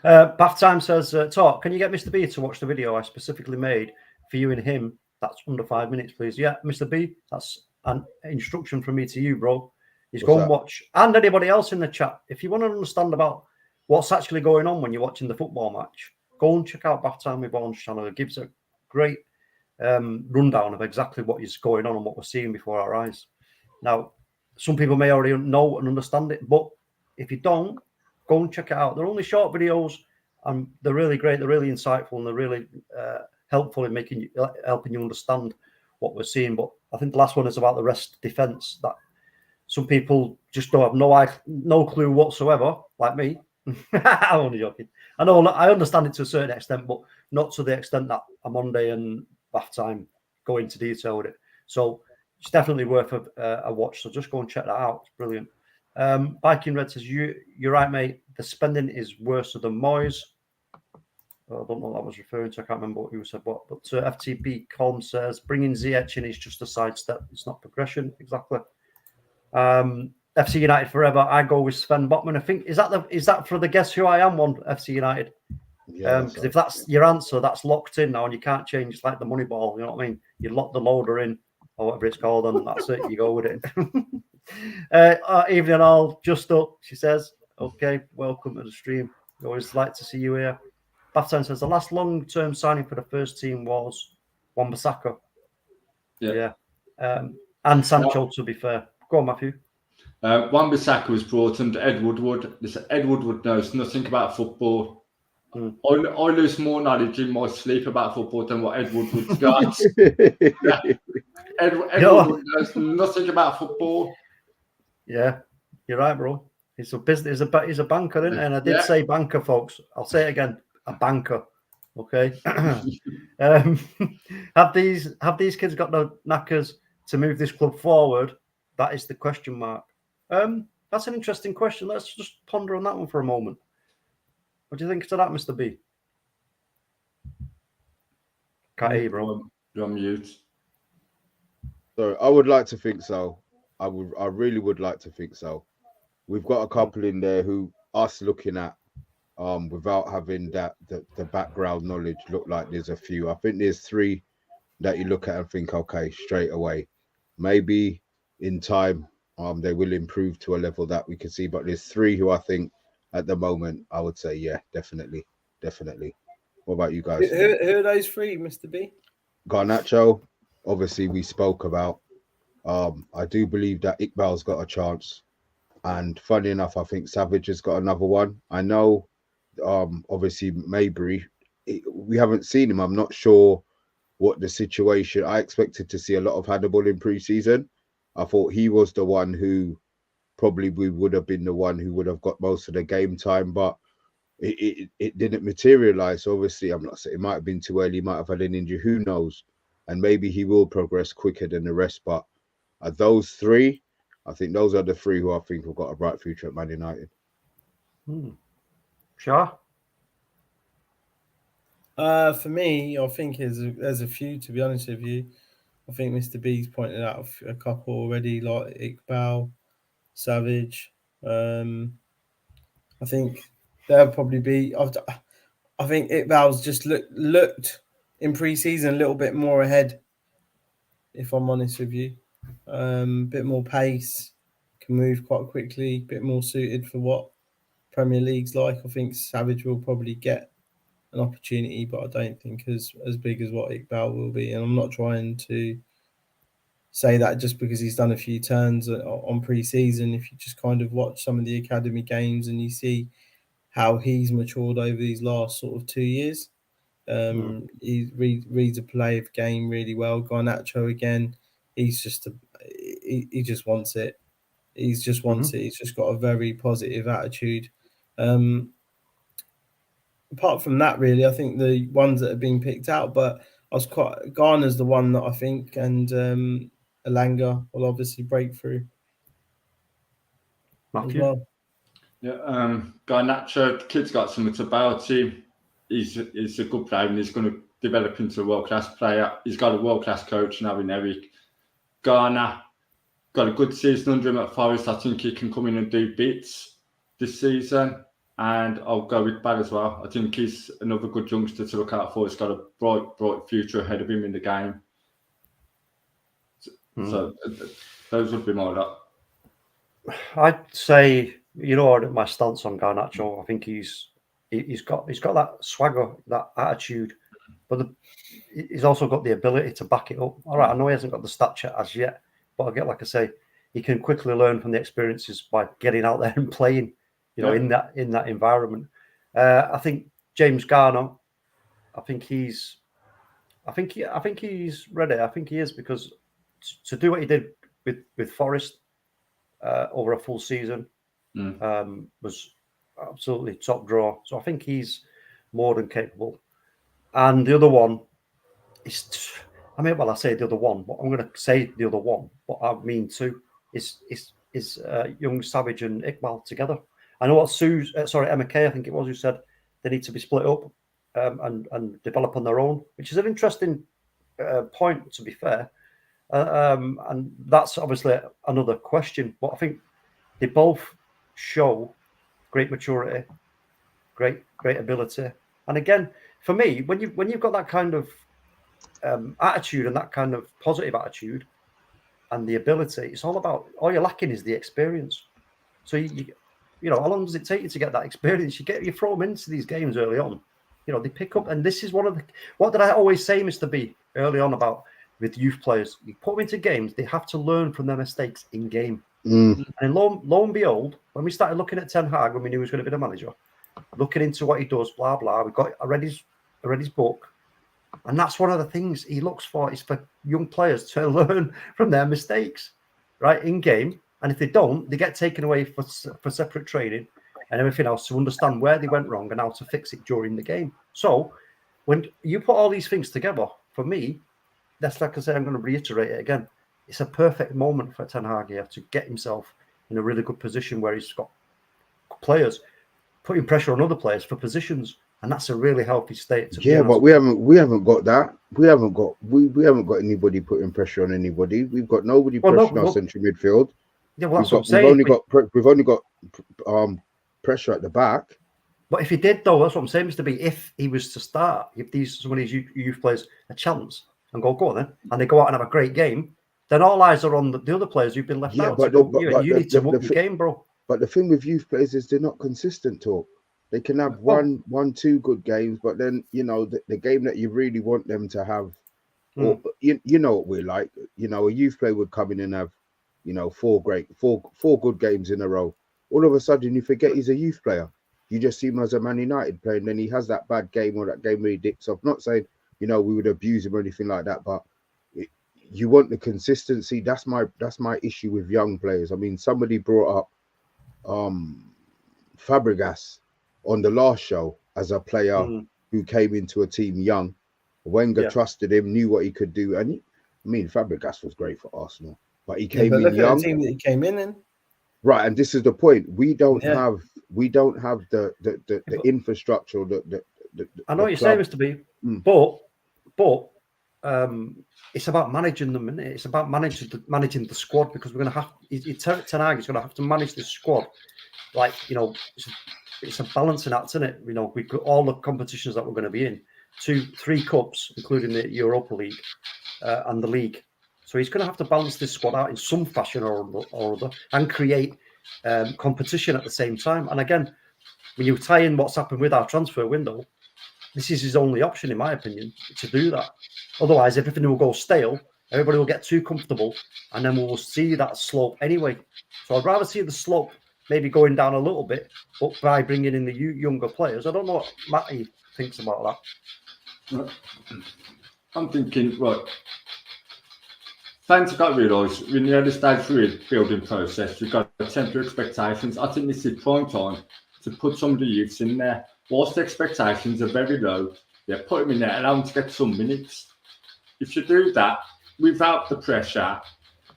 Bath Time says, Talk, can you get Mr. B to watch the video I specifically made for you and him? That's under 5 minutes, please. Yeah, Mr. B, that's an instruction from me to you, bro. He's go and watch. And anybody else in the chat, if you want to understand about what's actually going on when you're watching the football match, go and check out Bath Time with Oran's channel. It gives a great rundown of exactly what is going on and what we're seeing before our eyes. Now, some people may already know and understand it, but if you don't, go and check it out. They're only short videos, and they're really great. They're really insightful, and they're really helpful in helping you understand what we're seeing. But I think the last one is about the rest defense. That some people just don't have no clue whatsoever, like me. I'm only joking. I know I understand it to a certain extent, but not to the extent that OMONDI and Bath Time go into detail with it. So it's definitely worth a watch. So just go and check that out. It's brilliant. Viking Red says, you're right, mate. The spending is worse than Moyes. I don't know what that was referring to. I can't remember who said what. But FTB Colm says, bringing Ziyech in is just a sidestep. It's not progression. Exactly. FC United forever. I go with Sven Botman. I think is that for the Guess Who I Am one, FC United? Yeah. Because if that's your answer, that's locked in now, and you can't change. It's like the money ball. You know what I mean? You lock the loader in, or whatever it's called, and that's it. You go with it. Evening all, just up. She says, "Okay, welcome to the stream. We always like to see you here." Bathtown says the last long-term signing for the first team was Wan-Bissaka. Yeah. And Sancho, to be fair. Go on, Matthew. Wan-Bissaka was brought under Ed Woodward. Ed Woodward knows nothing about football. I lose more knowledge in my sleep about football than what Ed Woodward's got. Ed Woodward knows nothing about football. Yeah, you're right, bro. He's a business. He's a banker, isn't he? And I did say banker, folks. I'll say it again. A banker. Okay. Have these kids got no knackers to move this club forward? That is the question mark. That's an interesting question. Let's just ponder on that one for a moment. What do you think to that, Mr. B? Can't hear you, bro. You're on mute. So I would like to think so. I really would like to think so. We've got a couple in there who us looking at, without having the background knowledge, look like there's a few. I think there's 3 that you look at and think, okay, straight away, maybe in time, they will improve to a level that we can see. But there's 3 who I think at the moment, I would say, yeah, definitely. What about you guys? Who are those 3, Mr. B? Garnacho, obviously we spoke about. I do believe that Iqbal's got a chance. And funny enough, I think Savage has got another one. I know, obviously, Maybury, we haven't seen him. I'm not sure what the situation. I expected to see a lot of Hannibal in pre-season. I thought he was the one who probably would have been the one who would have got most of the game time, but it didn't materialize. Obviously, I'm not saying it might have been too early, might have had an injury, who knows? And maybe he will progress quicker than the rest. But those 3, I think those are the 3 who I think have got a bright future at Man United. Shah? For me, I think there's a few, to be honest with you. I think Mr. B's pointed out a couple already, like Iqbal, Savage. I think there'll probably be. I think Iqbal's just looked in pre-season a little bit more ahead, if I'm honest with you. Bit more pace, can move quite quickly, bit more suited for what Premier League's like. I think Savage will probably get an opportunity, but I don't think as big as what Iqbal will be. And I'm not trying to say that just because he's done a few turns on pre-season. If you just kind of watch some of the academy games and you see how he's matured over these last sort of 2 years, he reads a play of game really well. Garnacho again, he's just he just wants it. He just wants it. He's just got a very positive attitude. Apart from that, really, I think the ones that have been picked out, but Garner's the one that I think, and Elanga will obviously break through. Matthew? As well. Yeah, Garnacho, the kid's got something about him. He's a good player and he's going to develop into a world-class player. He's got a world-class coach now in Eric. Garner got a good season under him at Forest. I think he can come in and do bits this season. And I'll go with Bad as well. I think he's another good youngster to look out for. He's got a bright future ahead of him in the game. So those would be my lot. I'd say, you know, my stance on Garnacho. I think he's got that swagger, that attitude, but he's also got the ability to back it up. All right, I know he hasn't got the stature as yet, but again, like I say, he can quickly learn from the experiences by getting out there and playing. You know, in that environment. I think James Garner. I think he's ready. I think he is, because to do what he did with Forest over a full season was absolutely top draw. So I think he's more than capable. And the other one is, I say the other one, but I'm going to say the other one, but I mean 2 is young Savage and Iqbal together. I know what Emma Kay, I think it was, who said they need to be split up and develop on their own, which is an interesting point, to be fair. And that's obviously another question. But I think they both show great maturity, great ability. And again, for me, when you've got that kind of attitude and that kind of positive attitude and the ability, it's all you're lacking is the experience. So you know, how long does it take you to get that experience? You throw them into these games early on. You know, they pick up, and this is one of the. What did I always say, Mr. B, early on about with youth players? You put them into games, they have to learn from their mistakes in game. And lo and behold, when we started looking at Ten Hag, when we knew he was going to be the manager, looking into what he does, blah blah, I read his book, and that's one of the things he looks for, is for young players to learn from their mistakes, right, in game. And if they don't, they get taken away for separate training and everything else to understand where they went wrong and how to fix it during the game. So when you put all these things together, for me, that's like I say, I'm going to reiterate it again. It's a perfect moment for Ten Hag here to get himself in a really good position where he's got players putting pressure on other players for positions, and that's a really healthy state. But we haven't got that. We haven't got anybody putting pressure on anybody. We've got nobody pressuring our central midfield. Yeah, well, that's what I'm saying. We've only got pressure at the back. But if he did, though, that's what I'm saying, Mr. B. If he was to start, if some of these youth players a chance and go on then, and they go out and have a great game, then all eyes are on the other players who've been left out. You need to whoop the game, bro. But the thing with youth players is they're not consistent, Talk. They can have one, two good games, but then, the game that you really want them to have, or you know what we're like. A youth player would come in and have, four good games in a row. All of a sudden, you forget he's a youth player. You just see him as a Man United player, and then he has that bad game or that game where he dips off. Not saying, we would abuse him or anything like that, but you want the consistency. That's my issue with young players. I mean, somebody brought up Fabregas on the last show as a player who came into a team young. Wenger trusted him, knew what he could do, and Fabregas was great for Arsenal, but he came in young. The team that he came in, right? And this is the point: we don't have the infrastructure. I know what you're saying, Mr. B, but it's about managing them, isn't it? It's about managing the squad, because we're going to have Ten Hag is going to have to manage this squad. Like, it's a balancing act, isn't it? We've got all the competitions that we're going to be in, 3 cups, including the Europa League and the league. So he's going to have to balance this squad out in some fashion or other and create competition at the same time. And again, when you tie in what's happened with our transfer window, this is his only option, in my opinion, to do that. Otherwise, everything will go stale. Everybody will get too comfortable, and then we will see that slope anyway. So I'd rather see the slope maybe going down a little bit, but by bringing in the younger players. I don't know what Matty thinks about that. I'm thinking, fans have got to realise, when you're at the stage of the building process, you've got to temper expectations. I think this is prime time to put some of the youths in there. Whilst the expectations are very low, put them in there, allow them to get some minutes. If you do that without the pressure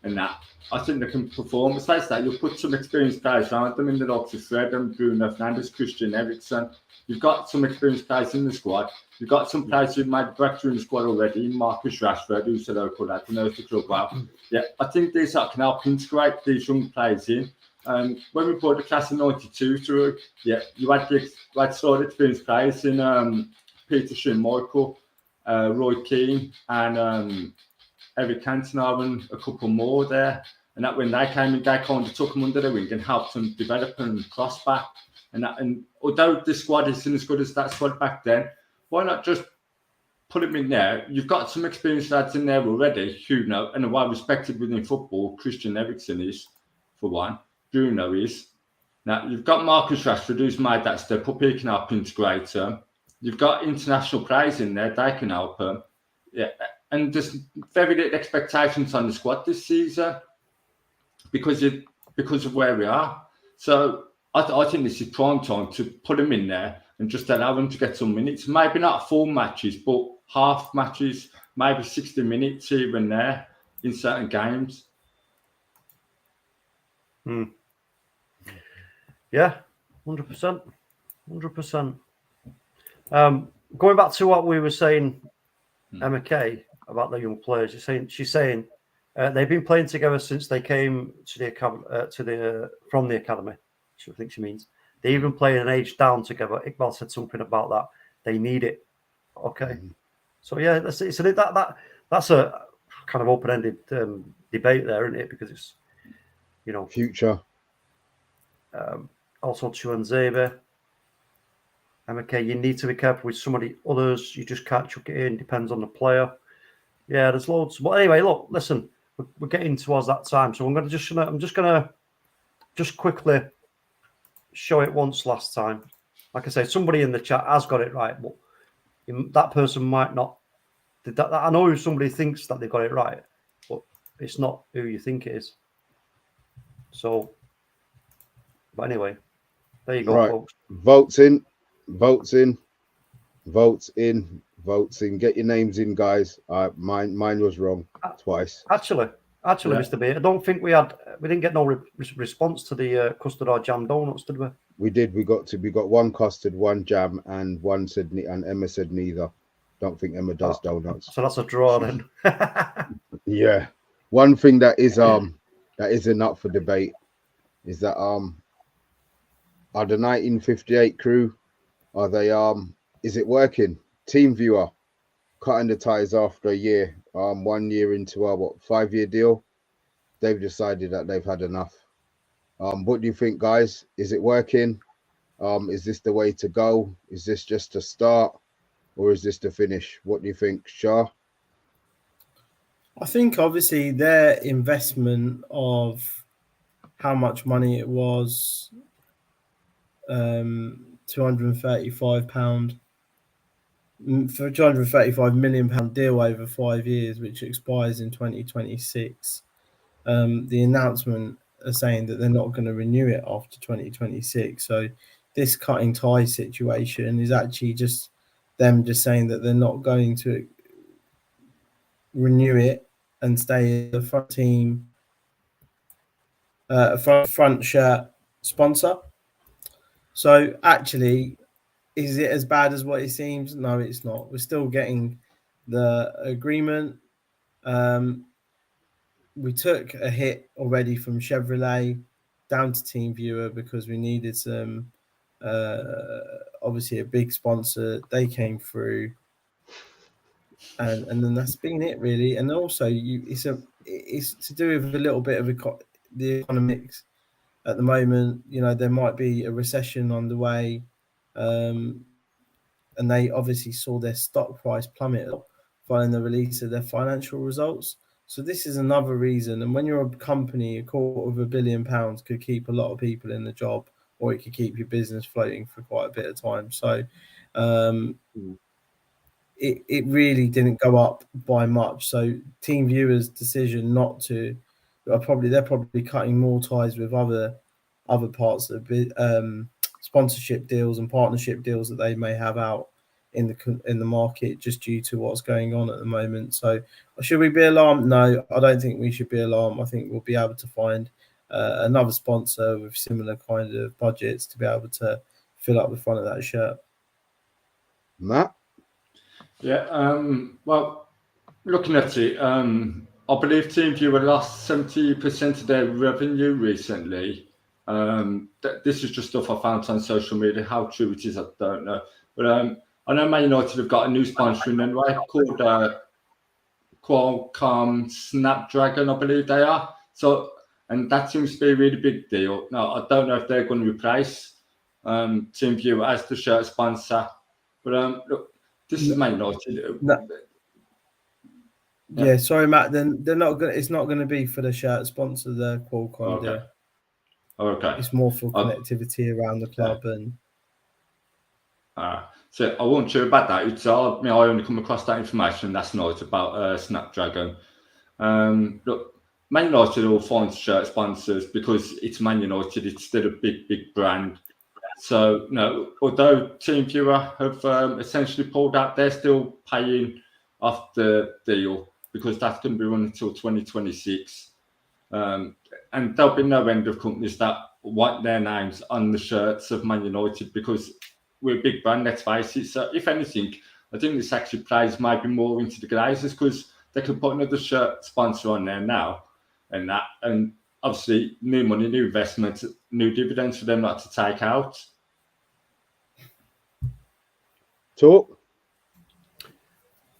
and that, I think they can perform. Besides that, you'll put some experienced players around them in the likes of Fred and Bruno Fernandes, Christian Eriksen. You've got some experienced players in the squad. You've got some players who've made breakthrough in the squad already. Marcus Rashford, who's a local lad, who knows the club well. I think these can help integrate these young players in. When we brought the class of 92 through, you had sort of experienced players in Peter Schmeichel, Roy Keane, and Eric Cantona, and a couple more there. And that when they came in, they kind of took them under the wing and helped them develop and cross back. And although this squad isn't as good as that squad back then, why not just put them in there? You've got some experienced lads in there already who know and are well respected within football. Christian Eriksen is, for one. Bruno is. Now, you've got Marcus Rashford, who's made that step up. He can help integrate them. You've got international players in there. They can help them. And there's very little expectations on the squad this season because of where we are. So I think this is prime time to put them in there and just allow them to get some minutes. Maybe not full matches, but half matches, maybe 60 minutes here and there in certain games. Yeah, 100%. 100%. Going back to what we were saying, Emma Kay, about the young players, she's saying they've been playing together since they came to the from the academy. I think she means they even play an age down together. Iqbal said something about that. They need it. Okay, so yeah, that's a kind of open-ended debate there, isn't it? Because it's future. Also, Chuanzebe. Okay, you need to be careful with some of the others. You just can't chuck it in. Depends on the player. Yeah, there's loads. But anyway, look, listen, we're getting towards that time, so I'm just gonna quickly show it once last time. Like I say, somebody in the chat has got it right, but that person might not. I know somebody thinks that they've got it right, but it's not who you think it is. So, but anyway, there you go, Right. folks. Votes in, votes in, votes in, votes in. Get your names in, guys. Mine was wrong twice. Actually, Yeah. Mr. B, I don't think we didn't get no response to the custard or jam donuts, did we? We did. We got one custard, one jam, and one said and Emma said neither. Don't think Emma does donuts. So that's a draw then. Yeah. One thing that isn't up for debate is that are the 1958 crew, are they is it working? Team Viewer cutting the ties after a year, 1 year into a 5-year deal. They've decided that they've had enough. What do you think, guys? Is it working? Is this the way to go? Is this just a start, or is this the finish? What do you think, Shah? I think obviously their investment of how much money it was, £235 for a £235 million deal over 5 years, which expires in 2026. The announcement is saying that they're not going to renew it after 2026. So this cutting tie situation is actually just them just saying that they're not going to renew it and stay the front team, front shirt sponsor. So actually, is it as bad as what it seems? No, it's not. We're still getting the agreement. We took a hit already from Chevrolet down to Team Viewer because we needed some, obviously a big sponsor. They came through, and then that's been it really. And also, it's to do with a little bit of the economics at the moment. You know, there might be a recession on the way, and they obviously saw their stock price plummet following the release of their financial results. So this is another reason. And when you're a company, £250 million could keep a lot of people in the job, or it could keep your business floating for quite a bit of time. So it really didn't go up by much. So Team Viewer's decision not to, they're probably cutting more ties with other parts of sponsorship deals and partnership deals that they may have out in the market just due to what's going on at the moment. So should we be alarmed? No, I don't think we should be alarmed. I think we'll be able to find another sponsor with similar kind of budgets to be able to fill up the front of that shirt. Matt? Yeah, well, looking at it, I believe TeamViewer lost 70% of their revenue recently. This is just stuff I found on social media. How true it is, I don't know. But I know Man United have got a new sponsor in anyway called Qualcomm Snapdragon, I believe they are. So, and that seems to be a really big deal. Now, I don't know if they're going to replace TeamViewer as the shirt sponsor. But look, this is Man United. No. Yeah, sorry, Matt. Then they're not going. It's not going to be for the shirt sponsor. The Qualcomm deal. Okay. It's more for connectivity around the club and. So I wasn't sure about that. It's I only come across that information last night about Snapdragon. Look, Man United will find shirt sponsors because it's Man United. It's still a big brand. So no, although TeamViewer have essentially pulled out, they're still paying off the deal because that's going to be running until 2026. And there'll be no end of companies that want their names on the shirts of Man United because we're a big brand, let's face it. So if anything, I think this actually plays maybe more into the Glazers because they can put another shirt sponsor on there now and that. And obviously, new money, new investment, new dividends for them not to take out. Talk.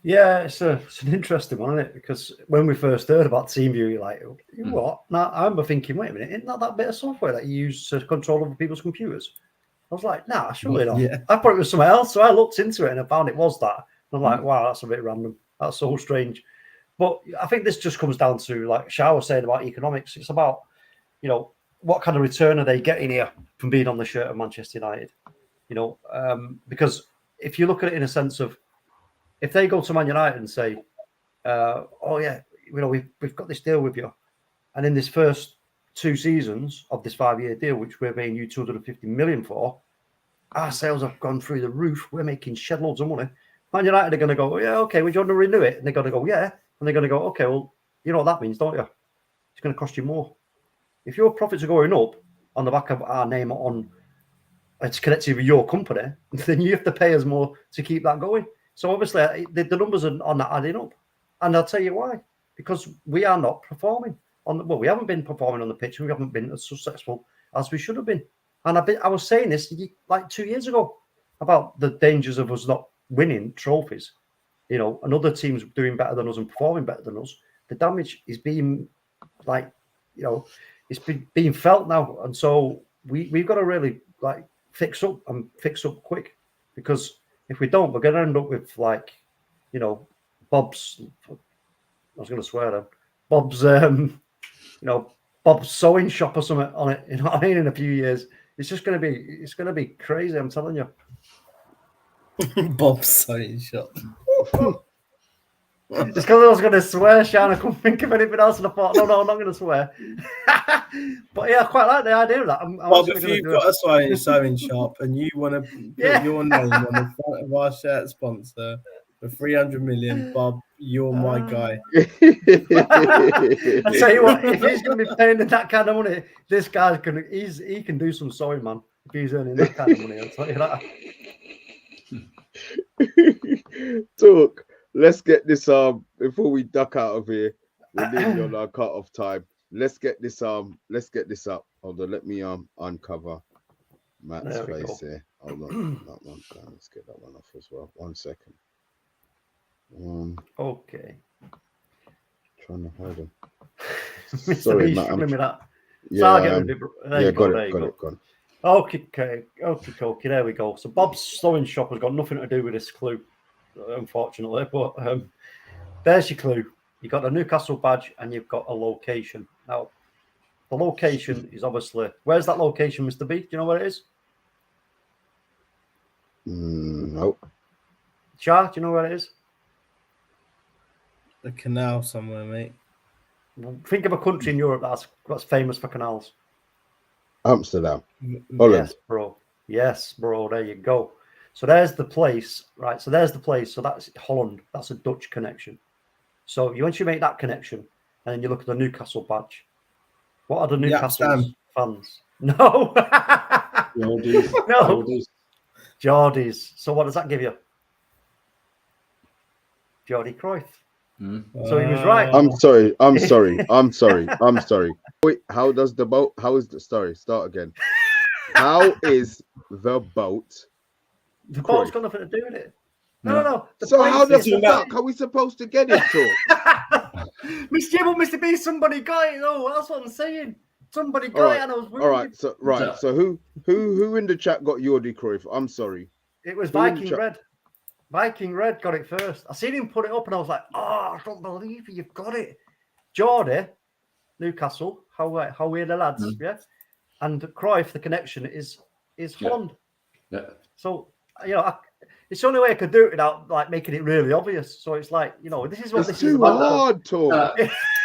Yeah, it's an interesting one, isn't it? Because when we first heard about TeamViewer, you're like, what? Now, I remember thinking, wait a minute, isn't that bit of software that you use to control other people's computers? I was like, nah, surely not. Yeah. I thought it was something else. So I looked into it and I found it was that. I'm like, wow, that's a bit random. That's so strange. But I think this just comes down to, like Shah was saying about economics. It's about, what kind of return are they getting here from being on the shirt of Manchester United? Because if you look at it in a sense of, if they go to Man United and say, oh yeah, we've got this deal with you, and in this first 2 seasons of this 5-year deal, which we're paying you 250 million for, our sales have gone through the roof. We're making shed loads of money. Man United are going to go, yeah, okay, we want to renew it. And they're going to go, yeah. And they're going to go, okay, well, you know what that means, don't you? It's going to cost you more. If your profits are going up on the back of our name on, it's connected with your company, then you have to pay us more to keep that going. So obviously the numbers are not adding up. And I'll tell you why. Because we are not performing. We haven't been performing on the pitch. We haven't been as successful as we should have been. And I was saying this like 2 years ago about the dangers of us not winning trophies. You know, and other teams doing better than us and performing better than us. The damage is being like, you know, it's being felt now. And so we've got to really like fix up quick, because if we don't, we're going to end up with like, you know, Bob's, I was going to swear then, Bob's, you know, Bob's sewing shop or something on it. You know what I mean? In a few years, it's going to be crazy. I'm telling you. Bob's sewing shop. It's because I was going to swear, Sean. I couldn't think of anything else, and I thought, no, I'm not going to swear. But yeah, I quite like the idea of that. Bob, if you've got a sewing shop and you want to put your name on the front of our shirt sponsor for 300 million, Bob, you're my guy. I tell you what, if he's going to be paying that kind of money, this guy he can do some sewing, man. If he's earning that kind of money, I'll tell you that. Talk. Let's get this before we duck out of here. We're nearly on our cut-off time. Let's get this up. Hold on, let me uncover Matt's face here. Hold on, that one. Let's get that one off as well. 1 second. Okay. Trying to hide him. Sorry, Matt. With that. Yeah, got it. Okay. There we go. So Bob's sewing shop has got nothing to do with this clue, unfortunately. But there's your clue. You've got a Newcastle badge and you've got a location. Now, the location is obviously... Where's that location, Mr. B? Do you know where it is? Nope. SHAH, do you know where it is? A canal somewhere, mate. Think of a country in Europe that's famous for canals. Amsterdam. Holland. Yes, bro. There you go. So there's the place, right? So there's the place. So that's Holland. That's a Dutch connection. So once you make that connection, and then you look at the Newcastle badge, what are the Newcastle fans? No. Geordies. No. Geordies. So what does that give you? Geordie Cruyff. So he was right. I'm sorry. Wait, how is the story? Start again. How is the boat? The boat's got nothing to do with it. No. So how the fuck are we supposed to get it to? Mr. B, somebody got it. Oh, that's what I'm saying. Somebody got it, and I was all right. So who in the chat got Jordi Cruyff? I'm sorry. It was Viking Red. Viking Red got it first. I seen him put it up, and I was like, "Oh, I don't believe you've got it." Geordie, Newcastle. How we're the lads, yeah. And Cruyff, the connection is Holland. Yeah. So it's the only way I could do it without like making it really obvious. So it's like, this is what it's this too is about. hard, Talk.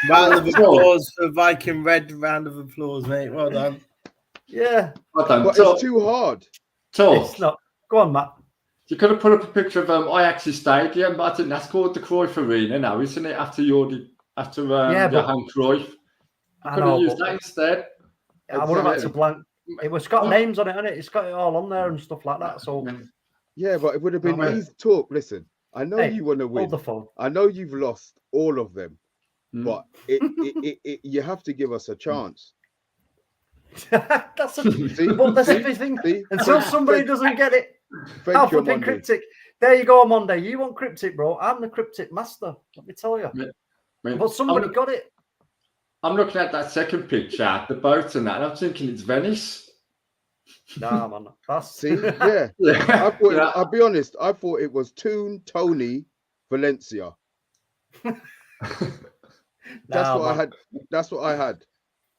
Round of applause for Viking Red. Round of applause, mate. Well done. Yeah. Well done. But it's too hard. It's not. Go on, Matt. You could have put up a picture of Ajax's stadium, but I think that's called the Cruyff Arena now, isn't it? After Johan Cruyff. I could have used that instead. I would have had to blank. It's got names on it, hasn't it? It's got it all on there and stuff like that. So yeah, but it would have been easy. Talk. Listen, I know you want to win. Hold the phone. I know you've lost all of them, but you have to give us a chance. That's everything. Until somebody doesn't get it. Alpha Cryptic. There you go, Monday. You want Cryptic, bro. I'm the Cryptic master. Let me tell you. But somebody got it. I'm looking at that second picture, the boat and that, and I'm thinking it's Venice. Nah, man. I'll be honest. I thought it was Toon, Tony, Valencia. That's what I had.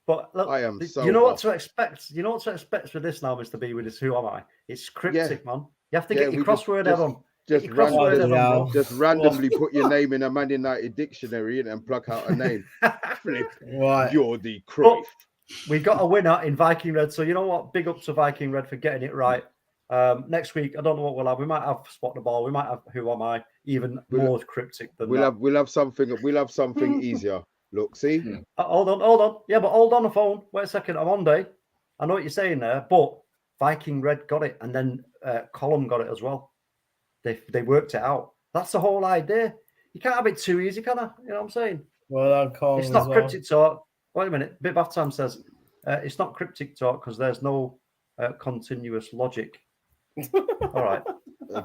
But look, I am so. You know what to expect. You know what to expect with this now, Mr. B. With this, who am I? It's cryptic, man. You have to get your crossword head on. Just randomly put your name in a Man United dictionary and plug out a name. Flip. Right. Jordi Cruyff. we've got a winner in Viking Red. So you know what? Big up to Viking Red for getting it right. Next week, I don't know what we'll have. We might have Spot the Ball. We might have Who Am I? Even more cryptic than that. We'll have something easier. Look, see. Hold on. Yeah, but hold on the phone. Wait a second. I'm on day. I know what you're saying there, but Viking Red got it, and then Column got it as well. They worked it out. That's the whole idea. You can't have it too easy, can I? You know what I'm saying? Well, Column it's not as cryptic talk. Wait a minute. Bit Bath Time says it's not cryptic talk because there's no continuous logic. All right.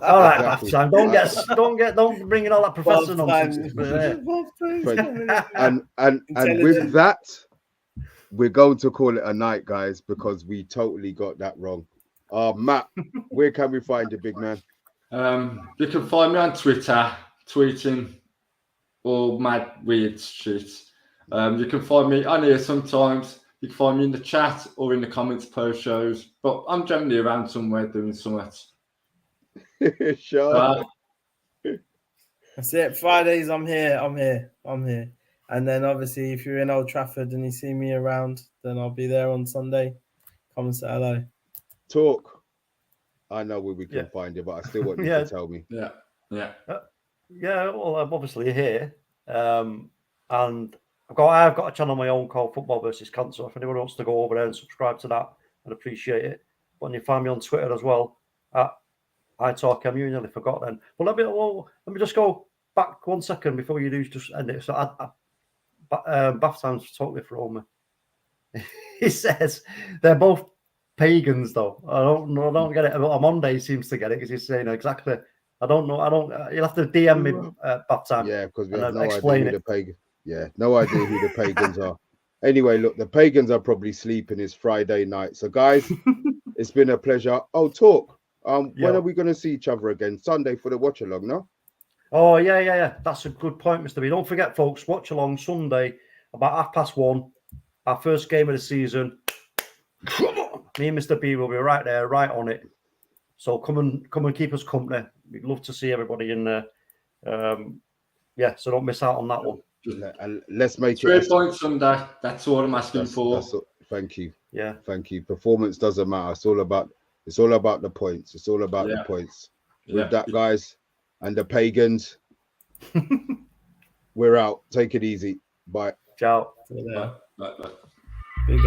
All right, Bath Time. Don't bring in all that professor nonsense. And with that, we're going to call it a night, guys, because we totally got that wrong. Matt, where can we find you, big man? You can find me on Twitter, tweeting all mad weird shit. You can find me on here sometimes. You can find me in the chat or in the comments post shows, but I'm generally around somewhere doing something. Sure. That's it. Fridays, I'm here. And then obviously, if you're in Old Trafford and you see me around, then I'll be there on Sunday. Come and say hello. Talk. I know where we can find you, but I still want you to tell me. Yeah. Well, I'm obviously here, and I've got a channel on my own called Football versus Cancer. If anyone wants to go over there and subscribe to that, I'd appreciate it. But you find me on Twitter as well at iTalkMU. You nearly forgot then. But let me just go back 1 second before you do just end it. So Bath Time's totally thrown me. He says they're both pagans, though. I don't get it. OMONDI seems to get it because he's saying exactly. I don't know. You'll have to DM me Bath Time. Yeah, because we have no idea who the pagan. Yeah, no idea who the pagans are. Anyway, look, the pagans are probably sleeping. It's Friday night, so guys, it's been a pleasure. Oh, talk. When are we going to see each other again? Sunday for the watch along, no? Oh yeah. That's a good point, Mr. B. Don't forget, folks. Watch along Sunday about 1:30. Our first game of the season. Me and Mr. B will be right there, right on it. So come and keep us company. We'd love to see everybody in there. So don't miss out on that one. Let's make 3 points Sunday. That's all I'm asking for. Thank you. Yeah. Thank you. Performance doesn't matter. It's all about the points. It's all about the points. With that, guys, and the pagans, we're out. Take it easy. Bye. Ciao. Bye. Big